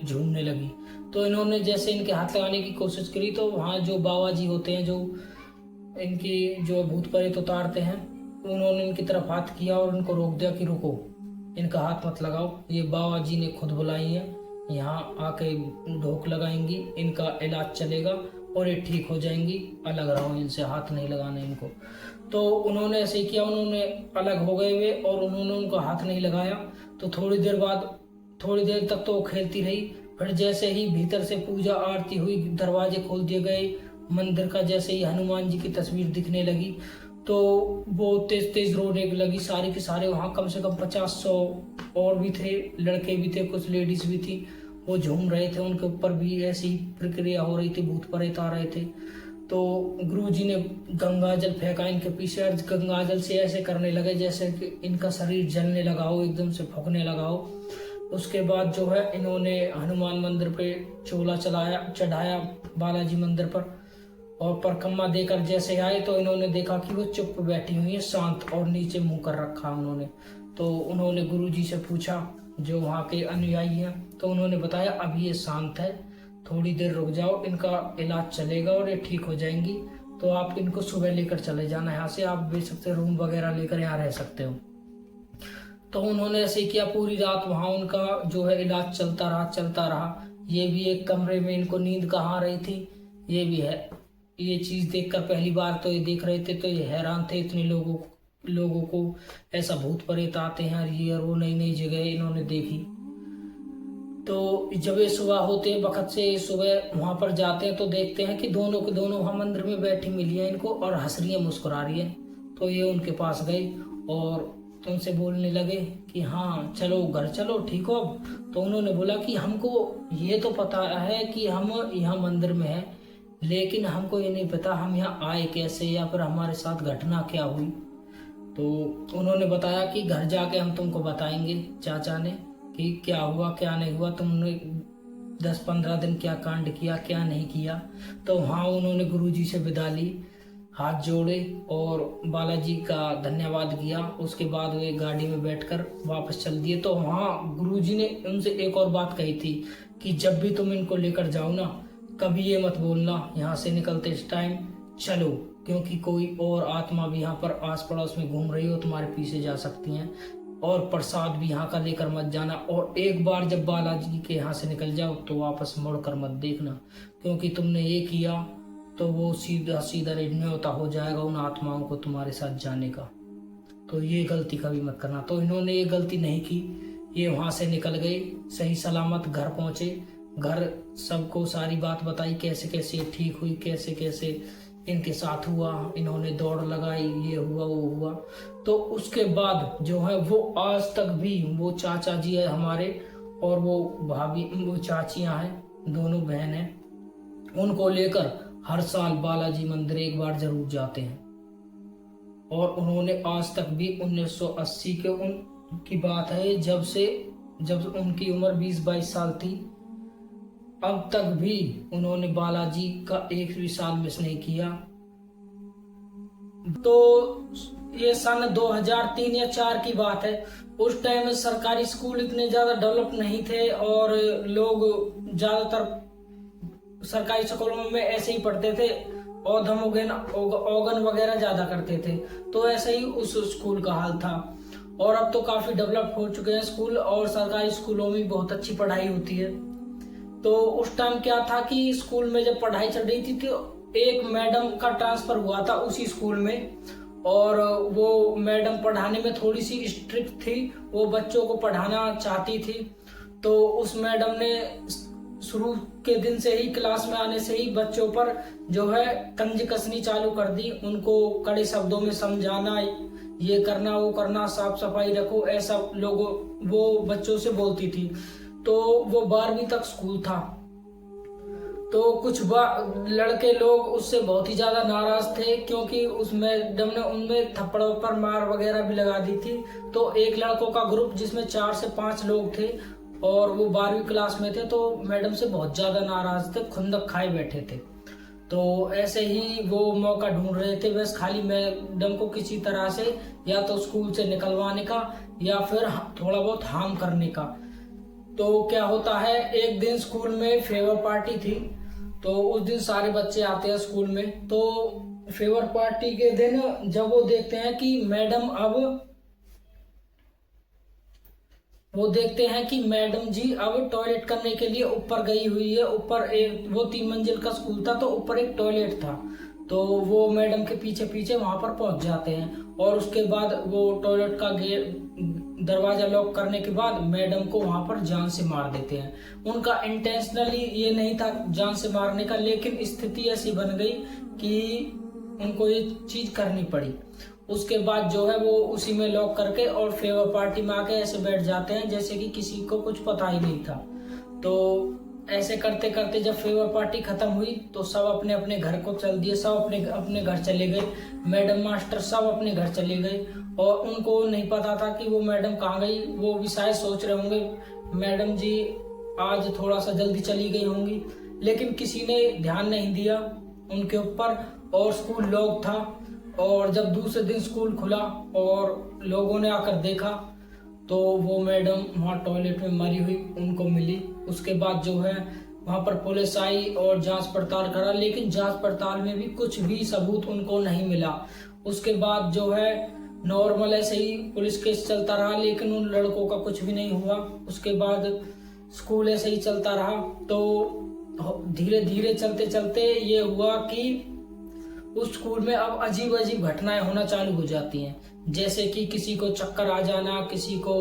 झूमने लगी। तो इन्होंने जैसे इनके हाथ लगाने की कोशिश करी, तो वहां जो बाबा जी होते हैं, जो इनकी जो भूत प्रेत उतारते हैं, उन्होंने इनकी तरफ हाथ किया और उनको रोक दिया कि रुको, इनका हाथ मत लगाओ। ये बाबा जी ने खुद बुलाई है, यहाँ आके ढोक लगाएंगी, इनका इलाज चलेगा और ये ठीक हो जाएंगी, अलग रहो इनसे, हाथ नहीं लगाना इनको। तो उन्होंने ऐसे किया, उन्होंने अलग हो गए वे, और उन्होंने उनको हाथ नहीं लगाया। तो थोड़ी देर तक तो वो खेलती रही। फिर जैसे ही भीतर से पूजा आरती हुई, दरवाजे खोल दिए गए मंदिर का, जैसे ही हनुमान जी की तस्वीर दिखने लगी, तो वो तेज तेज रोने लगी। सारे के सारे वहाँ कम से कम 50-100 और भी थे, लड़के भी थे, कुछ लेडीज भी थी, वो झूम रहे थे। उनके ऊपर भी ऐसी प्रक्रिया हो रही थी, भूत प्रेत आ रहे थे। तो गुरुजी ने गंगा जल फेंका इनके पीछे, और गंगा जल से ऐसे करने लगे जैसे कि इनका शरीर जलने लगा हो, एकदम से फूकने लगा हो। उसके बाद जो है इन्होंने हनुमान मंदिर पे चोला चढ़ाया बालाजी मंदिर पर, और परिक्रमा देकर जैसे आए तो इन्होंने देखा कि वो चुप बैठी हुई है, शांत, और नीचे मुंह कर रखा उन्होंने। तो उन्होंने गुरुजी से पूछा, जो वहाँ के अनुयायी हैं, तो उन्होंने बताया अभी ये शांत है, थोड़ी देर रुक जाओ, इनका इलाज चलेगा और ये ठीक हो जाएंगी। तो आप इनको सुबह लेकर चले जाना, यहाँ से आप बेच सकते, रूम वगैरह लेकर यहाँ रह सकते हो। तो उन्होंने ऐसे किया, पूरी रात वहाँ उनका जो है इलाज चलता रहा। ये भी एक कमरे में, इनको नींद कहाँ आ रही थी, ये भी है। ये चीज देखकर पहली बार तो ये देख रहे थे, तो ये हैरान थे, इतने लोगों को ऐसा भूत प्रेत आते हैं, ये और वो नई नई जगह इन्होंने देखी। तो जब ये सुबह होते हैं, वक्त से सुबह वहां पर जाते हैं, तो देखते हैं कि दोनों के दोनों वहां मंदिर में बैठी मिली है इनको, और हंस रही है, मुस्कुरा रही है। तो ये उनके पास गए और उनसे बोलने लगे कि हाँ चलो घर चलो, ठीक हो अब। तो उन्होंने बोला कि हमको ये तो पता है कि हम यहाँ मंदिर में है, लेकिन हमको ये नहीं पता हम यहाँ आए कैसे, या फिर हमारे साथ घटना क्या हुई। तो उन्होंने बताया कि घर जाके हम तुमको बताएंगे, चाचा ने, कि क्या हुआ क्या नहीं हुआ, तुमने 10-15 दिन क्या कांड किया, क्या नहीं किया। तो हाँ, उन्होंने गुरुजी से विदा ली, हाथ जोड़े और बालाजी का धन्यवाद किया। उसके बाद वे गाड़ी में बैठकर वापस चल दिए। तो हाँ, गुरुजी ने उनसे एक और बात कही थी कि जब भी तुम इनको लेकर जाओ ना, कभी ये मत बोलना यहाँ से निकलते इस टाइम चलो, क्योंकि कोई और आत्मा भी यहाँ पर आस पड़ोस में घूम रही हो, तुम्हारे पीछे जा सकती हैं। और प्रसाद भी यहाँ का लेकर मत जाना, और एक बार जब बालाजी के यहाँ से निकल जाओ तो वापस मुड़कर मत देखना, क्योंकि तुमने ये किया तो वो सीधा सीधा न्योता हो जाएगा उन आत्माओं को तुम्हारे साथ जाने का। तो ये गलती कभी मत करना। तो इन्होंने ये गलती नहीं की, ये वहां से निकल गए, सही सलामत घर पहुंचे। घर सबको सारी बात बताई, कैसे कैसे ठीक हुई, कैसे कैसे इनके साथ हुआ, इन्होंने दौड़ लगाई, ये हुआ वो हुआ। तो उसके बाद जो है वो आज तक भी वो चाचा जी है हमारे, और वो भाभी, वो चाचियां हैं, दोनों बहन हैं, उनको लेकर हर साल बालाजी मंदिर एक बार जरूर जाते हैं। और उन्होंने आज तक भी 1980 के उनकी बात है, जब उनकी उम्र 20-22 साल थी, अब तक भी उन्होंने बालाजी का एक भी साल मिस नहीं किया। तो ये सन 2003 या 4 की बात है। उस टाइम में सरकारी स्कूल इतने ज्यादा डेवलप नहीं थे और लोग ज्यादातर सरकारी स्कूलों में ऐसे ही पढ़ते थे, ओगन वगैरह ज्यादा करते थे। तो ऐसे ही उस स्कूल का हाल था। और अब तो काफी डेवलप हो चुके हैं स्कूल और सरकारी स्कूलों में बहुत अच्छी पढ़ाई होती है। तो उस टाइम क्या था कि स्कूल में जब पढ़ाई चल रही थी तो एक मैडम का ट्रांसफर हुआ था उसी स्कूल में, और वो मैडम पढ़ाने में थोड़ी सी स्ट्रिक्ट थी, वो बच्चों को पढ़ाना चाहती थी। तो उस मैडम ने शुरू के दिन से ही, क्लास में आने से ही बच्चों पर जो है कंज कसनी चालू कर दी। उनको कड़े शब्दों में समझाना, ये करना वो करना, साफ सफाई रखो, ऐसा लोगों वो बच्चों से बोलती थी। तो वो 12वीं तक स्कूल था। तो कुछ लड़के लोग उससे बहुत ही ज्यादा नाराज थे क्योंकि उस मैडम ने उनमें थप्पड़ों पर मार वगैरह भी लगा दी थी। तो एक लड़कों का ग्रुप जिसमें 4 से 5 लोग थे और वो 12वीं क्लास में थे, तो मैडम से बहुत ज्यादा नाराज थे, खुंदक खाए बैठे थे। तो ऐसे ही वो मौका ढूंढ रहे थे बस खाली मैडम को किसी तरह से या तो स्कूल से निकलवाने का या फिर थोड़ा बहुत हार्म करने का। तो क्या होता है, एक दिन स्कूल में फेवर पार्टी थी। तो उस दिन सारे बच्चे आते हैं स्कूल में। तो फेवर पार्टी के दिन जब वो देखते हैं कि मैडम जी अब टॉयलेट करने के लिए ऊपर गई हुई है। ऊपर एक वो 3 मंजिल का स्कूल था, तो ऊपर एक टॉयलेट था। तो वो मैडम के पीछे पीछे वहां पर पहुंच जाते हैं और उसके बाद वो टॉयलेट का दरवाजा लॉक करने के बाद मैडम को वहां पर जान से मार देते हैं। उनका इंटेंशनली ये नहीं था जान से मारने का, लेकिन स्थिति ऐसी बन गई कि उनको ये चीज करनी पड़ी। उसके बाद जो है वो उसी में लॉक करके और फेवर पार्टी में आके ऐसे बैठ जाते हैं जैसे कि किसी को कुछ पता ही नहीं था। तो ऐसे करते करते जब फेवर पार्टी खत्म हुई तो सब अपने अपने घर को चल दिए, सब अपने अपने घर चले गए। मैडम मास्टर सब अपने घर चले गए और उनको नहीं पता था कि वो मैडम कहाँ गई। वो भी शायद सोच रहे होंगे मैडम जी आज थोड़ा सा जल्दी चली गई होंगी, लेकिन किसी ने ध्यान नहीं दिया उनके ऊपर और स्कूल लॉक था। और जब दूसरे दिन स्कूल खुला और लोगों ने आकर देखा तो वो मैडम वहाँ टॉयलेट में मरी हुई उनको मिली। उसके बाद जो है वहाँ पर पुलिस आई और जांच पड़ताल करा, लेकिन जांच पड़ताल में भी कुछ भी सबूत उनको नहीं मिला। उसके बाद जो है नॉर्मल ऐसे ही पुलिस केस चलता रहा, लेकिन उन लड़कों का कुछ भी नहीं हुआ। उसके बाद स्कूल ऐसे ही चलता रहा। तो धीरे धीरे चलते चलते ये हुआ कि उस स्कूल में अब अजीब अजीब घटनाएं होना चालू हो जाती हैं, जैसे कि किसी को चक्कर आ जाना, किसी को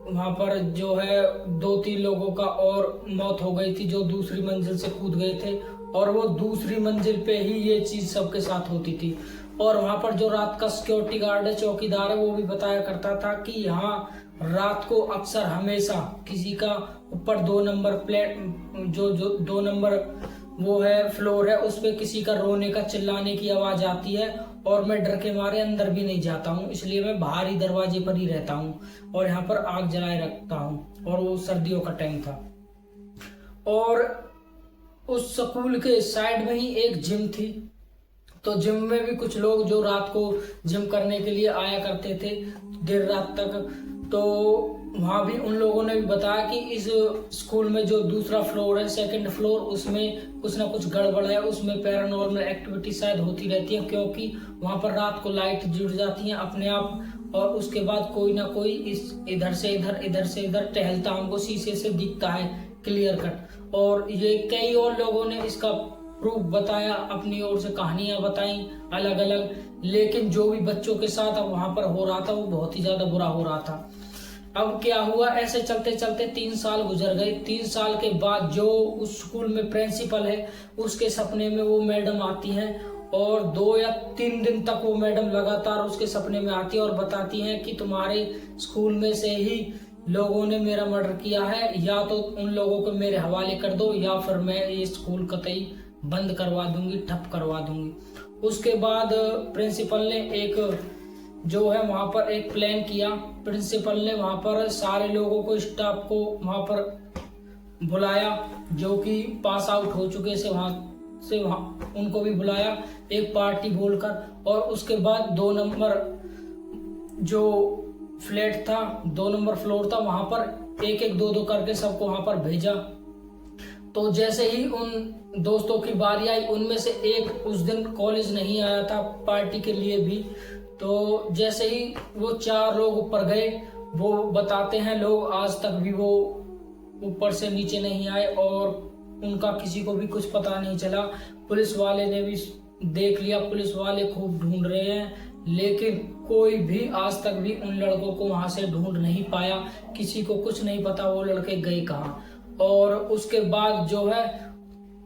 वहां पर जो है 2-3 लोगों का और मौत हो गई थी जो दूसरी मंजिल से कूद गए थे, और वो दूसरी मंजिल पे ही ये चीज सबके साथ होती थी। और वहां पर जो रात का सिक्योरिटी गार्ड है, चौकीदार है, वो भी बताया करता था कि यहाँ रात को अक्सर हमेशा किसी का ऊपर 2 नंबर प्लेट जो 2 नंबर वो है फ्लोर है, उस पे किसी का रोने का चिल्लाने की आवाज आती है और मैं डर के मारे अंदर भी नहीं जाता हूँ, इसलिए मैं बाहर ही दरवाजे पर ही रहता हूँ और यहाँ पर आग जलाए रखता हूँ। और वो सर्दियों का टाइम था और उस स्कूल के साइड में ही एक जिम थी। तो जिम में भी कुछ लोग जो रात को जिम करने के लिए आया करते थे देर रात तक। तो वहां भी उन लोगों ने भी बताया कि इस स्कूल में जो दूसरा फ्लोर है, 2nd फ्लोर, उसमें कुछ ना कुछ गड़बड़ है, उसमें पैरानॉर्मल एक्टिविटी शायद होती रहती है, क्योंकि वहां पर रात को लाइट जुड़ जाती है अपने आप और उसके बाद कोई ना कोई इधर से इधर टहलता हमको शीशे से दिखता है क्लियर कट। और ये कई और लोगों ने इसका प्रूफ बताया, अपनी ओर से कहानियां बताई अलग अलग, लेकिन जो भी बच्चों के साथ अब वहां पर हो रहा था वो बहुत ही ज्यादा बुरा हो रहा था। अब क्या हुआ, ऐसे चलते चलते 3 साल गुजर गए। 3 साल के बाद जो उस स्कूल में प्रिंसिपल है उसके सपने में वो मैडम आती हैं और 2 या 3 दिन तक वो मैडम लगातार उसके सपने में आती है और बताती हैं कि तुम्हारे स्कूल में से ही लोगों ने मेरा मर्डर किया है, या तो उन लोगों को मेरे हवाले कर दो या फिर मैं ये स्कूल कतई बंद करवा दूंगी, ठप करवा दूंगी। उसके बाद प्रिंसिपल ने एक जो है वहां पर एक प्लान किया। प्रिंसिपल ने वहां पर सारे लोगों को, स्टाफ को वहां पर बुलाया, जो कि पास आउट हो चुके से वहाँ उनको भी बुलाया एक पार्टी बोलकर, और उसके बाद 2 नंबर जो फ्लैट था, 2 नंबर फ्लोर था, वहां पर एक एक दो करके सबको वहां पर भेजा। तो जैसे ही उन दोस्तों की बारी आई, उनमें से एक उस दिन कॉलेज नहीं आया था पार्टी के लिए भी। तो जैसे ही वो 4 लोग ऊपर गए, वो बताते हैं लोग आज तक भी वो ऊपर से नीचे नहीं आए और उनका किसी को भी कुछ पता नहीं चला। पुलिस वाले ने भी देख लिया, पुलिस वाले खूब ढूंढ रहे हैं, लेकिन कोई भी आज तक भी उन लड़कों को वहां से ढूंढ नहीं पाया। किसी को कुछ नहीं पता वो लड़के गए कहाँ। और उसके बाद जो है,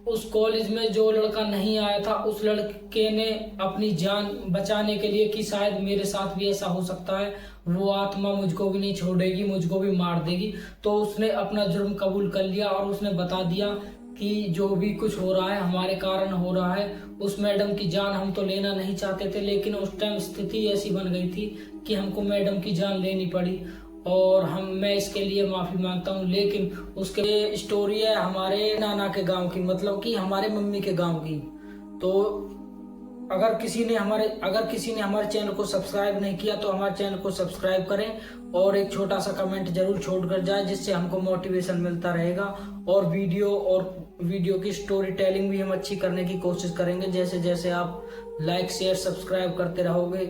उस कॉलेज में जो लड़का नहीं आया था, उस लड़के ने अपनी जान बचाने के लिए, कि शायद मेरे साथ भी ऐसा हो सकता है, वो आत्मा मुझको भी नहीं छोड़ेगी, मुझको भी मार देगी, तो उसने अपना जुर्म कबूल कर लिया और उसने बता दिया कि जो भी कुछ हो रहा है हमारे कारण हो रहा है। उस मैडम की जान हम तो लेना नहीं चाहते थे, लेकिन उस टाइम स्थिति ऐसी बन गई थी कि हमको मैडम की जान लेनी पड़ी, और मैं इसके लिए माफी मांगता हूँ। लेकिन उसके स्टोरी है हमारे नाना के गांव की, मतलब कि हमारे मम्मी के गांव की। तो अगर किसी ने हमारे चैनल को सब्सक्राइब नहीं किया तो हमारे चैनल को सब्सक्राइब करें और एक छोटा सा कमेंट जरूर छोड़कर जाए, जिससे हमको मोटिवेशन मिलता रहेगा। और वीडियो की स्टोरी टेलिंग भी हम अच्छी करने की कोशिश करेंगे, जैसे जैसे आप लाइक शेयर सब्सक्राइब करते रहोगे।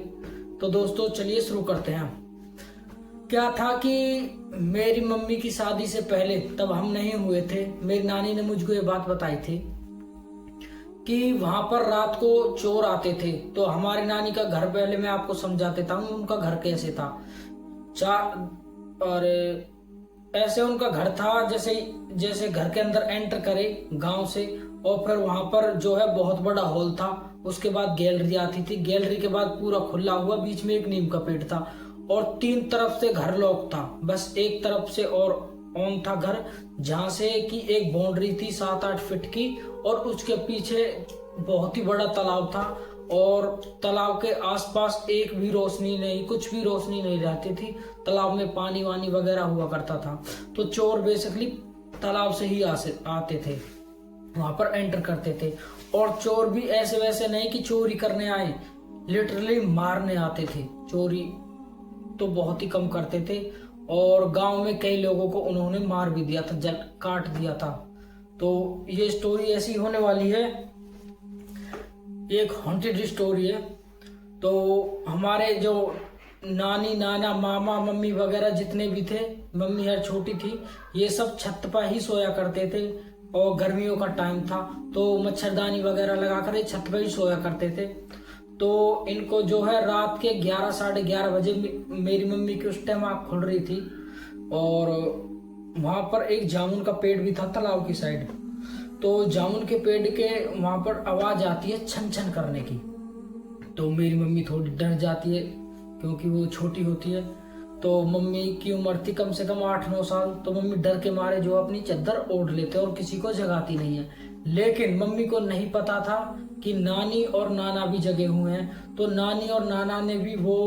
तो दोस्तों चलिए शुरू करते हैं। क्या था कि मेरी मम्मी की शादी से पहले, तब हम नहीं हुए थे, मेरी नानी ने मुझको ये बात बताई थी कि वहां पर रात को चोर आते थे। तो हमारी नानी का घर, पहले मैं आपको समझा देता हूँ उनका घर कैसे था। और ऐसे उनका घर था, जैसे घर के अंदर एंटर करे गांव से, और फिर वहां पर जो है बहुत बड़ा हॉल था, उसके बाद गैलरी आती थी, गैलरी के बाद पूरा खुला हुआ, बीच में एक नीम का पेड़ था, और 3 तरफ से घर लॉक था, बस एक तरफ से और ऑन था घर, जहां से कि एक बाउंड्री थी 7-8 फीट की, और उसके पीछे बहुत ही बड़ा तालाब था, और तालाब के आसपास एक भी रोशनी नहीं, कुछ भी रोशनी नहीं रहती थी। तालाब में पानी वानी वगैरह हुआ करता था। तो चोर बेसिकली तालाब से ही आते थे, वहां पर एंटर करते थे। और चोर भी ऐसे वैसे नहीं कि चोरी करने आए, लिटरली मारने आते थे। चोरी तो बहुत ही कम करते थे, और गांव में कई लोगों को उन्होंने मार भी दिया था, काट दिया था। तो ये स्टोरी ऐसी होने वाली है, एक हॉन्टेड स्टोरी है। तो हमारे जो नानी नाना मामा मम्मी वगैरह जितने भी थे, मम्मी यार छोटी थी, ये सब छत पर ही सोया करते थे, और गर्मियों का टाइम था तो मच्छरदानी वगैरह लगाकर ये छत पर ही सोया करते थे। तो इनको जो है रात के 11 साढ़े 11 बजे मेरी मम्मी की उस टाइम आँख खुल रही थी, और वहां पर एक जामुन का पेड़ भी था तालाब की साइड। तो जामुन के पेड़ के वहां पर आवाज आती है छन छन करने की। तो मेरी मम्मी थोड़ी डर जाती है, क्योंकि वो छोटी होती है। तो मम्मी की उम्र थी कम से कम 8-9 साल। तो मम्मी डर के मारे जो अपनी चादर ओढ़ लेते और किसी को जगाती नहीं है। लेकिन मम्मी को नहीं पता था कि नानी और नाना भी जगे हुए हैं। तो नानी और नाना ने भी वो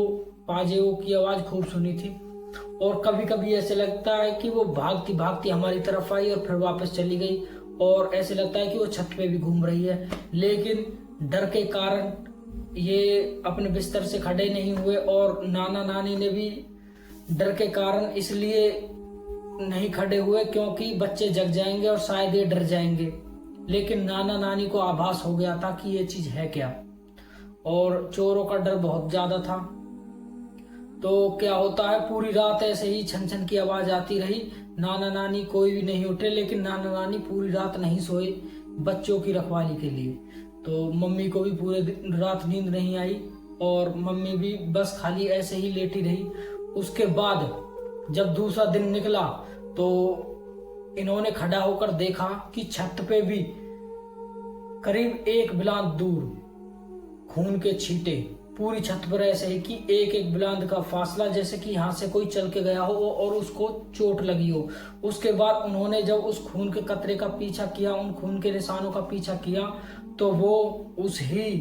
पाजेओ की आवाज खूब सुनी थी, और कभी कभी ऐसे लगता है कि वो भागती भागती हमारी तरफ आई और फिर वापस चली गई, और ऐसे लगता है कि वो छत पे भी घूम रही है। लेकिन डर के कारण ये अपने बिस्तर से खड़े नहीं हुए, और नाना नानी ने भी डर के कारण इसलिए नहीं खड़े हुए क्योंकि बच्चे जग जाएंगे और शायद ये डर जाएंगे। लेकिन नाना नानी को आभास हो गया था कि ये चीज है क्या, और चोरों का डर बहुत ज्यादा था। तो क्या होता है, पूरी रात ऐसे ही छन छन की आवाज आती रही। नाना नानी कोई भी नहीं उठे, लेकिन नाना नानी पूरी रात नहीं सोए बच्चों की रखवाली के लिए। तो मम्मी को भी पूरे रात नींद नहीं आई, और मम्मी भी बस खाली ऐसे ही लेटी रही। उसके बाद जब दूसरा दिन निकला तो इन्होंने खड़ा होकर देखा कि छत पे भी करीब 1 बिलांद दूर खून के छींटे पूरी छत पर, ऐसे ही कि एक बिलांद का फासला, जैसे कि यहाँ से कोई चल के गया हो और उसको चोट लगी हो। उसके बाद उन्होंने जब उस खून के कतरे का पीछा किया, उन खून के निशानों का पीछा किया, तो वो उस ही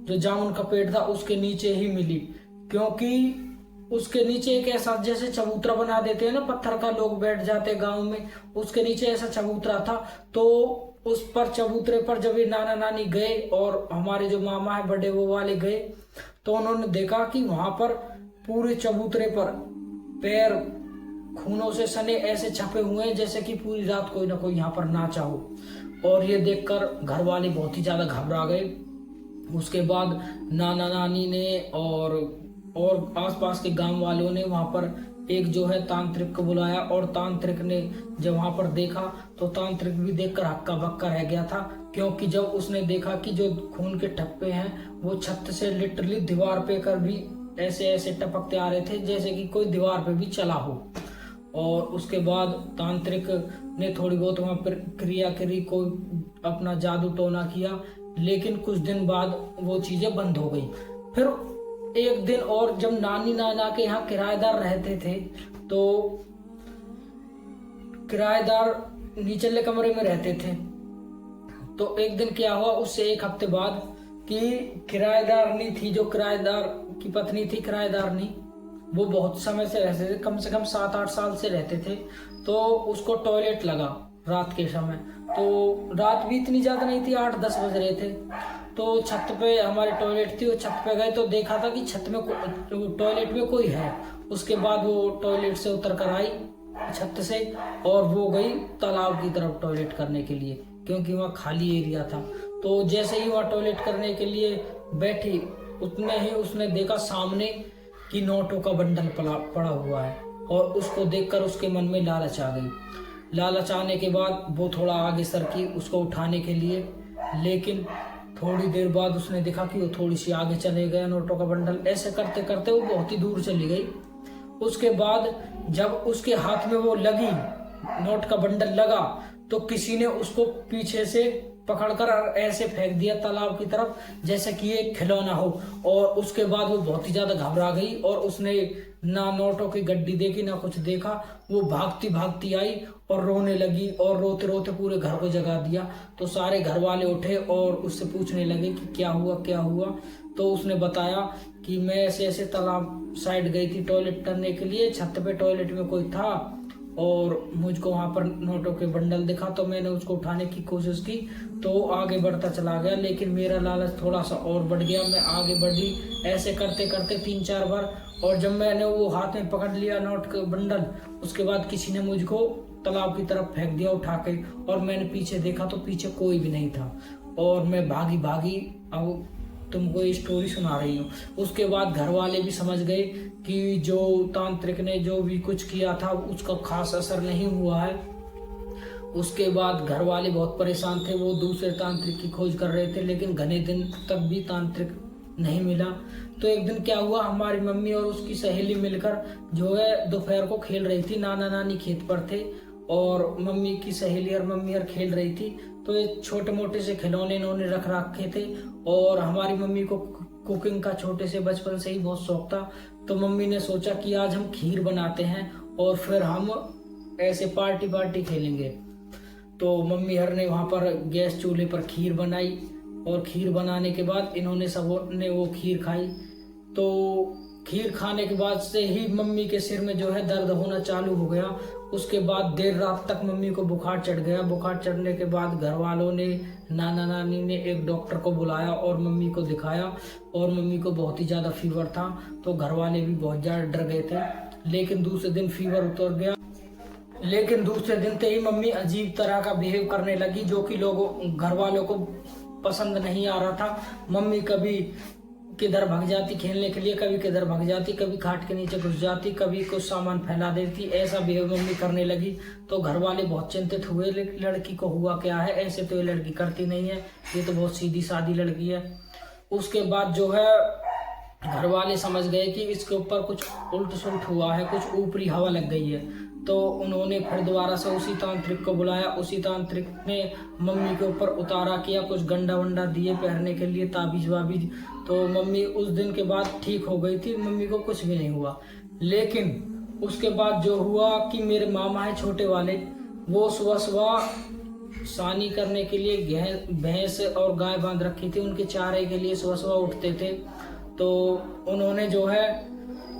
जो जामुन का पेड़ था उसके नीचे ही मिली। क्योंकि उसके नीचे एक ऐसा जैसे चबूतरा बना देते हैं ना, पत्थर का, लोग बैठ जाते गांव में, उसके नीचे ऐसा चबूतरा था। तो उस पर चबूतरे पर जब ये नाना नानी गए और हमारे जो मामा है बड़े वो वाले गए, तो उन्होंने देखा कि वहां पर पूरे चबूतरे पर पैर खूनों से सने ऐसे छपे हुए हैं जैसे कि पूरी रात कोई ना कोई यहाँ पर नाचा हो। और ये देखकर घर वाले बहुत ही ज्यादा घबरा गए। उसके बाद नाना नानी ने और आसपास के गांव वालों ने वहां पर एक जो है तांत्रिक को बुलाया, और तांत्रिक ने जब वहां पर देखा तो तांत्रिक भी देखकर हक्का बक्का रह गया था, क्योंकि जब उसने देखा कि जो खून के ठप्पे हैं वो छत से लिटरली दीवार पे कर भी ऐसे ऐसे टपकते आ रहे थे जैसे कि कोई दीवार पे भी चला हो। और उसके बाद तांत्रिक ने थोड़ी बहुत वहां पर क्रिया करी, कोई अपना जादू टोना किया, लेकिन कुछ दिन बाद वो चीजें बंद हो गई। फिर एक दिन और जब नानी नाना के यहाँ किराएदार रहते थे, तो किराएदार निचले कमरे में रहते थे। तो एक दिन क्या हुआ, उससे एक हफ्ते बाद, कि किराएदारनी थी, जो किराएदार की पत्नी थी किराएदारनी, वो बहुत समय से रहते थे, कम से कम 7-8 साल से रहते थे। तो उसको टॉयलेट लगा रात के समय। तो रात भी इतनी ज्यादा नहीं थी, 8-10 बज रहे थे। तो छत पे हमारे टॉयलेट थी, वो छत पे गए तो देखा था कि छत में टॉयलेट में कोई है। उसके बाद वो टॉयलेट से उतर कर आई छत से, और वो गई तालाब की तरफ टॉयलेट करने के लिए, क्योंकि वहाँ खाली एरिया था। तो जैसे ही वहाँ टॉयलेट करने के लिए बैठी, उतने ही उसने देखा सामने कि नोटों का बंडल पड़ा हुआ है, और उसको देखकर उसके मन में लालच आ गई। लालच आने के बाद वो थोड़ा आगे सरकी उसको उठाने के लिए, लेकिन थोड़ी देर बाद उसने देखा कि वो थोड़ी सी आगे चले गए नोटों का बंडल। ऐसे करते करते वो बहुत ही दूर चली गई। उसके बाद जब उसके हाथ में वो लगी, नोट का बंडल लगा, तो किसी ने उसको पीछे से पकड़कर ऐसे फेंक दिया तालाब की तरफ जैसे कि ये खिलौना हो। और उसके बाद वो बहुत ही ज्यादा घबरा गई, और उसने ना नोटों की गड्डी देखी ना कुछ देखा। वो भागती भागती आई और रोने लगी, और रोते रोते पूरे घर को जगा दिया। तो सारे घर वाले उठे और उससे पूछने लगे कि क्या हुआ क्या हुआ। तो उसने बताया कि मैं ऐसे ऐसे तालाब साइड गई थी टॉयलेट करने के लिए, छत पे टॉयलेट में कोई था और मुझको वहां पर नोटों के बंडल दिखा, तो मैंने उसको उठाने की कोशिश की, तो आगे बढ़ता चला गया, लेकिन मेरा लालच थोड़ा सा और बढ़ गया। मैं आगे बढ़ी ऐसे करते करते 3-4 बार, और जब मैंने वो हाथ में पकड़ लिया नोट का बंडल, उसके बाद किसी ने मुझको तालाब की तरफ फेंक दिया उठा के, और मैंने पीछे देखा तो पीछे कोई भी नहीं था, और मैं भागी भागी अब तुमको ये स्टोरी सुना रही हूँ। उसके बाद घर वाले भी समझ गए कि जो तांत्रिक ने जो भी कुछ किया था उसका खास असर नहीं हुआ है। उसके बाद घर वाले बहुत परेशान थे, वो दूसरे तांत्रिक की खोज कर रहे थे, लेकिन घने दिन तक भी तांत्रिक नहीं मिला। तो एक दिन क्या हुआ, हमारी मम्मी और उसकी सहेली मिलकर जो है दोपहर को खेल रही थी। नाना नानी खेत पर थे और मम्मी की सहेली और मम्मी और खेल रही थी। तो ये छोटे मोटे से खिलौने इन्होंने रख रखे थे, और हमारी मम्मी को कुकिंग का छोटे से बचपन से ही बहुत शौक था। तो मम्मी ने सोचा कि आज हम खीर बनाते हैं और फिर हम ऐसे पार्टी खेलेंगे। तो मम्मी हर ने वहां पर गैस चूल्हे पर खीर बनाई, और खीर बनाने के बाद इन्होंने सब ने वो खीर खाई। तो खीर खाने के बाद से ही मम्मी के सिर में जो है दर्द होना चालू हो गया। उसके बाद देर रात तक मम्मी को बुखार चढ़ गया। बुखार चढ़ने के बाद घर वालों ने, नाना नानी ने एक डॉक्टर को बुलाया और मम्मी को दिखाया, और मम्मी को बहुत ही ज़्यादा फीवर था। तो घर वाले भी बहुत ज़्यादा डर गए थे, लेकिन दूसरे दिन फीवर उतर गया। लेकिन दूसरे दिन से ही मम्मी अजीब तरह का बिहेव करने लगी, जो कि लोगों घर वालों को पसंद नहीं आ रहा था। मम्मी कभी किधर भाग जाती खेलने के लिए, कभी किधर भाग जाती, कभी खाट के नीचे घुस जाती, कभी कुछ सामान फैला देती, ऐसा बिहेव मम्मी करने लगी। तो घर वाले बहुत चिंतित हुए, लड़की को हुआ क्या है, ऐसे तो ये लड़की करती नहीं है, ये तो बहुत सीधी सादी लड़की है। उसके बाद जो है घर वाले समझ गए कि इसके ऊपर कुछ उल्ट सुलट हुआ है, कुछ ऊपरी हवा लग गई है। तो उन्होंने फिर दोबारा से उसी तांत्रिक को बुलाया। उसी तांत्रिक ने मम्मी के ऊपर उतारा किया, कुछ गंडा वंडा दिए पहनने के लिए, ताबीज वाबीज। तो मम्मी उस दिन के बाद ठीक हो गई थी, मम्मी को कुछ भी नहीं हुआ। लेकिन उसके बाद जो हुआ कि मेरे मामा है छोटे वाले, वो सुबह सुबह सानी करने के लिए भैंस और गाय बांध रखी थी, उनके चारे के लिए सुबह सुबह उठते थे। तो उन्होंने जो है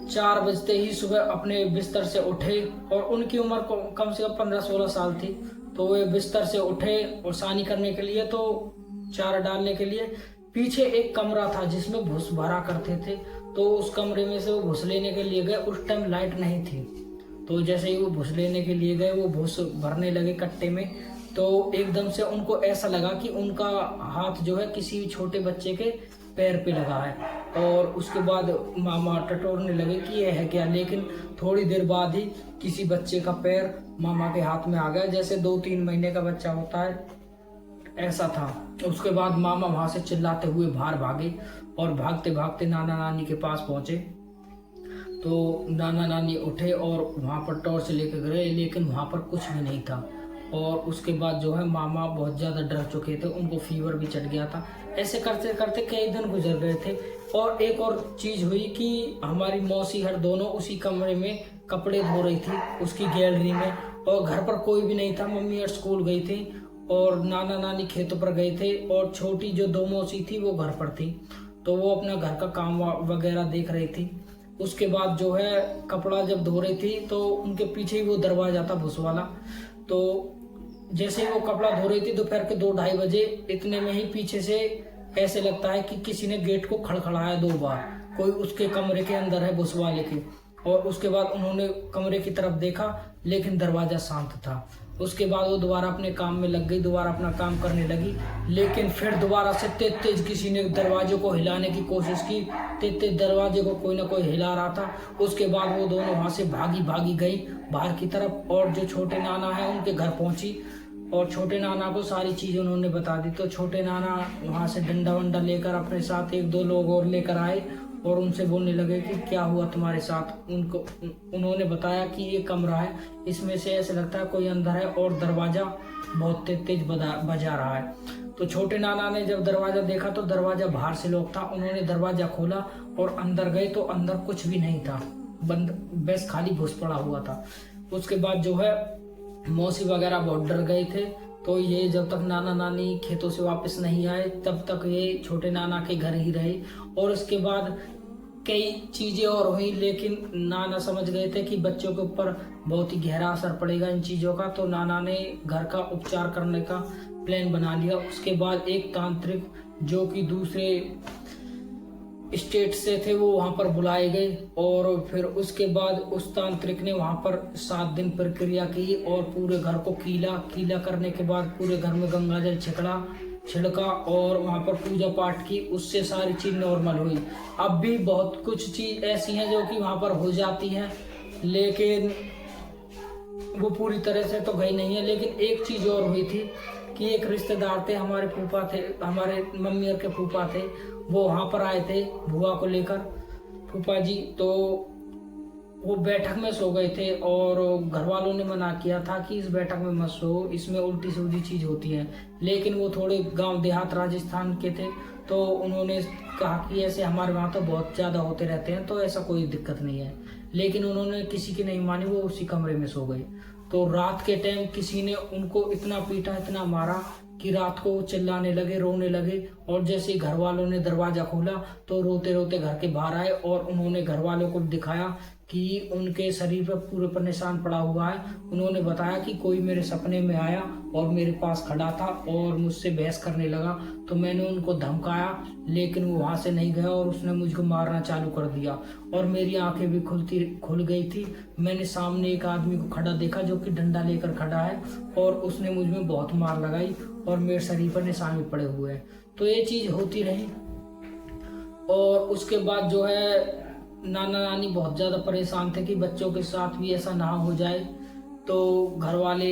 4 बजते ही सुबह अपने बिस्तर से उठे और उनकी उम्र कम से कम 15-16 साल थी। तो वे बिस्तर से उठे और सानी करने के लिए, तो चारा डालने के लिए पीछे एक कमरा था जिसमें भूस भरा करते थे। तो उस कमरे में से वो भूस लेने के लिए गए। उस टाइम लाइट नहीं थी। तो जैसे ही वो भूस लेने के लिए गए, वो भूस भरने लगे कट्टे में, तो एकदम से उनको ऐसा लगा कि उनका हाथ जो है किसी छोटे बच्चे के पैर पे लगा है। और उसके बाद मामा टटोरने लगे कि यह है क्या, लेकिन थोड़ी देर बाद ही किसी बच्चे का पैर मामा के हाथ में आ गया, जैसे 2-3 महीने का बच्चा होता है ऐसा था। उसके बाद मामा वहां से चिल्लाते हुए बाहर भागे और भागते भागते नाना नानी के पास पहुंचे। तो नाना नानी उठे और वहां पर टॉर्च लेकर गए, लेकिन वहां पर कुछ भी नहीं था। और उसके बाद जो है मामा बहुत ज़्यादा डर चुके थे, उनको फीवर भी चढ़ गया था। ऐसे करते करते कई दिन गुजर गए थे। और एक और चीज़ हुई कि हमारी मौसी हर दोनों उसी कमरे में कपड़े धो रही थी, उसकी गैलरी में, और घर पर कोई भी नहीं था। मम्मी हर स्कूल गई थी और नाना नानी खेतों पर गए थे, और छोटी जो 2 मौसी थी वो घर पर थी। तो वो अपना घर का काम वगैरह देख रही थी। उसके बाद जो है कपड़ा जब धो रही थी तो उनके पीछे ही वो दरवाजा था भूस वाला। तो जैसे ही वो कपड़ा धो रही थी दोपहर के 2-2:30 बजे, इतने में ही पीछे से ऐसे लगता है कि किसी ने गेट को खड़खड़ाया 2 बार। कोई उसके कमरे के अंदर है भूस वाले के। और उसके बाद उन्होंने कमरे की तरफ देखा, लेकिन दरवाजा शांत था। उसके बाद वो दोबारा अपने काम में लग गई, दोबारा अपना काम करने लगी। लेकिन फिर दोबारा से तेज तेज किसी ने दरवाजे को हिलाने की कोशिश की। तेज तेज दरवाजे को कोई ना कोई हिला रहा था। उसके बाद वो दोनों वहां से भागी गई बाहर की तरफ, और जो छोटे नाना है उनके घर पहुंची और छोटे नाना को सारी चीज़ उन्होंने बता दी। तो छोटे नाना वहां से डंडा वंडा लेकर अपने साथ 1-2 लोग और लेकर आए और उनसे बोलने लगे कि क्या हुआ तुम्हारे साथ। उन्होंने बताया कि ये कमरा है, इसमें से ऐसे लगता है कोई अंदर है और दरवाजा बहुत तेज बजा रहा है। तो छोटे नाना ने जब दरवाजा देखा तो दरवाजा बाहर से लॉक था। उन्होंने दरवाजा खोला और अंदर गए तो अंदर कुछ भी नहीं था, बंद, बस खाली भूस पड़ा हुआ था। उसके बाद जो है मौसी वगैरह बहुत डर गए थे। तो ये जब तक नाना नानी खेतों से वापस नहीं आए तब तक ये छोटे नाना के घर ही रहे। और उसके बाद कई चीजें और हुई, लेकिन नाना समझ गए थे कि बच्चों के ऊपर बहुत ही गहरा असर पड़ेगा इन चीजों का। तो नाना ने घर का उपचार करने का प्लान बना लिया। उसके बाद एक तांत्रिक जो कि दूसरे स्टेट से थे वो वहां पर बुलाए गए, और फिर उसके बाद उस तांत्रिक ने वहां पर 7 दिन प्रक्रिया की और पूरे घर को कीला करने के बाद पूरे घर में गंगा जल छिड़का और वहां पर पूजा पाठ की। उससे सारी चीज नॉर्मल हुई। अब भी बहुत कुछ चीज ऐसी हैं जो कि वहां पर हो जाती हैं, लेकिन वो पूरी तरह से तो गई नहीं है। लेकिन एक चीज और हुई थी कि एक रिश्तेदार थे, हमारे फूफा थे, हमारे मम्मी के फूफा थे, वो वहां पर आए थे बुआ को लेकर, फूफा जी। तो वो बैठक में सो गए थे और घर वालों ने मना किया था कि इस बैठक में मत सो, इसमें उल्टी सीधी चीज होती है। लेकिन वो थोड़े गांव देहात राजस्थान के थे, तो उन्होंने कहा कि ऐसे हमारे वहाँ तो बहुत ज़्यादा होते रहते हैं, तो ऐसा कोई दिक्कत नहीं है। लेकिन उन्होंने किसी की नहीं मानी, वो उसी कमरे में सो गए। तो रात के टाइम किसी ने उनको इतना पीटा, इतना मारा कि रात को चिल्लाने लगे, रोने लगे। और जैसे घर वालों ने दरवाजा खोला तो रोते रोते घर के बाहर आए और उन्होंने घर वालों को दिखाया कि उनके शरीर पर पूरे पर निशान पड़ा हुआ है। उन्होंने बताया कि कोई मेरे सपने में आया और मेरे पास खड़ा था और मुझसे बहस करने लगा। तो मैंने उनको धमकाया, लेकिन वो वहां से नहीं गया और उसने मुझको मारना चालू कर दिया। और मेरी आंखें भी खुल गई थी। मैंने सामने एक आदमी को खड़ा देखा जो कि डंडा लेकर खड़ा है, और उसने मुझ में बहुत मार लगाई और मेरे शरीर पर निशान भी पड़े हुए हैं। तो ये चीज होती रही। और उसके बाद जो है नाना नानी बहुत ज़्यादा परेशान थे कि बच्चों के साथ भी ऐसा ना हो जाए। तो घर वाले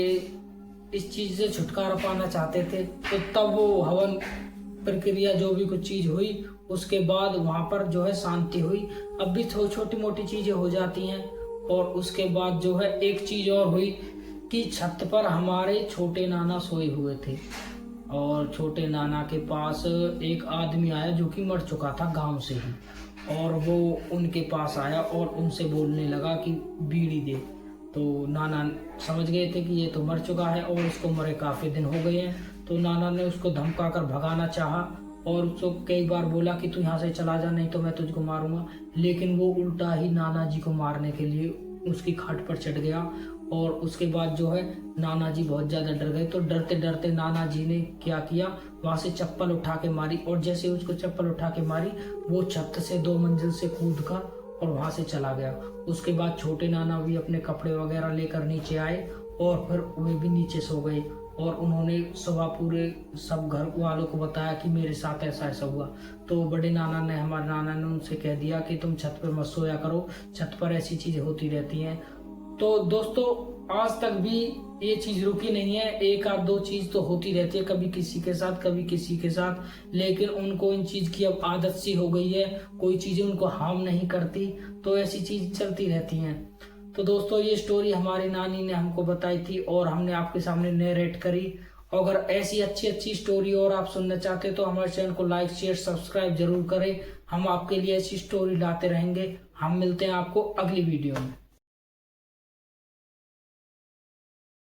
इस चीज़ से छुटकारा पाना चाहते थे। तो तब वो हवन प्रक्रिया जो भी कुछ चीज़ हुई, उसके बाद वहाँ पर जो है शांति हुई। अब भी छोटी मोटी चीज़ें हो जाती हैं। और उसके बाद जो है एक चीज़ और हुई कि छत पर हमारे छोटे नाना सोए हुए थे, और छोटे नाना के पास एक आदमी आया जो कि मर चुका था गांव से ही। और वो उनके पास आया और उनसे बोलने लगा कि बीड़ी दे। तो नाना समझ गए थे कि ये तो मर चुका है और इसको मरे काफ़ी दिन हो गए हैं। तो नाना ने उसको धमका कर भगाना चाहा और उसको कई बार बोला कि तू यहाँ से चला जा, नहीं तो मैं तुझको मारूंगा। लेकिन वो उल्टा ही नाना जी को मारने के लिए उसकी खाट पर चढ़ गया। और उसके बाद जो है नाना जी बहुत ज्यादा डर गए। तो डरते डरते नाना जी ने क्या किया, वहां से चप्पल उठा के मारी। और जैसे उसको चप्पल उठा के मारी, वो छत से 2 मंजिल से कूद कर और वहां से चला गया। उसके बाद छोटे नाना भी अपने कपड़े वगैरह लेकर नीचे आए और फिर वे भी नीचे सो गए। और उन्होंने सुबह पूरे सब घर वालों को बताया कि मेरे साथ ऐसा ऐसा हुआ। तो बड़े नाना ने, हमारे नाना ने उनसे कह दिया कि तुम छत पर मत सोया करो, छत पर ऐसी चीजें होती रहती हैं। तो दोस्तों आज तक भी ये चीज रुकी नहीं है, एक आध दो चीज तो होती रहती है, कभी किसी के साथ कभी किसी के साथ। लेकिन उनको इन चीज की अब आदत सी हो गई है, कोई चीजें उनको हार्म नहीं करती, तो ऐसी चीज चलती रहती हैं। तो दोस्तों ये स्टोरी हमारी नानी ने हमको बताई थी और हमने आपके सामने नरेट करी। अगर ऐसी अच्छी अच्छी स्टोरी और आप सुनना चाहते तो हमारे चैनल को लाइक शेयर सब्सक्राइब जरूर करें। हम आपके लिए ऐसी स्टोरी लाते रहेंगे। हम मिलते हैं आपको अगली वीडियो में।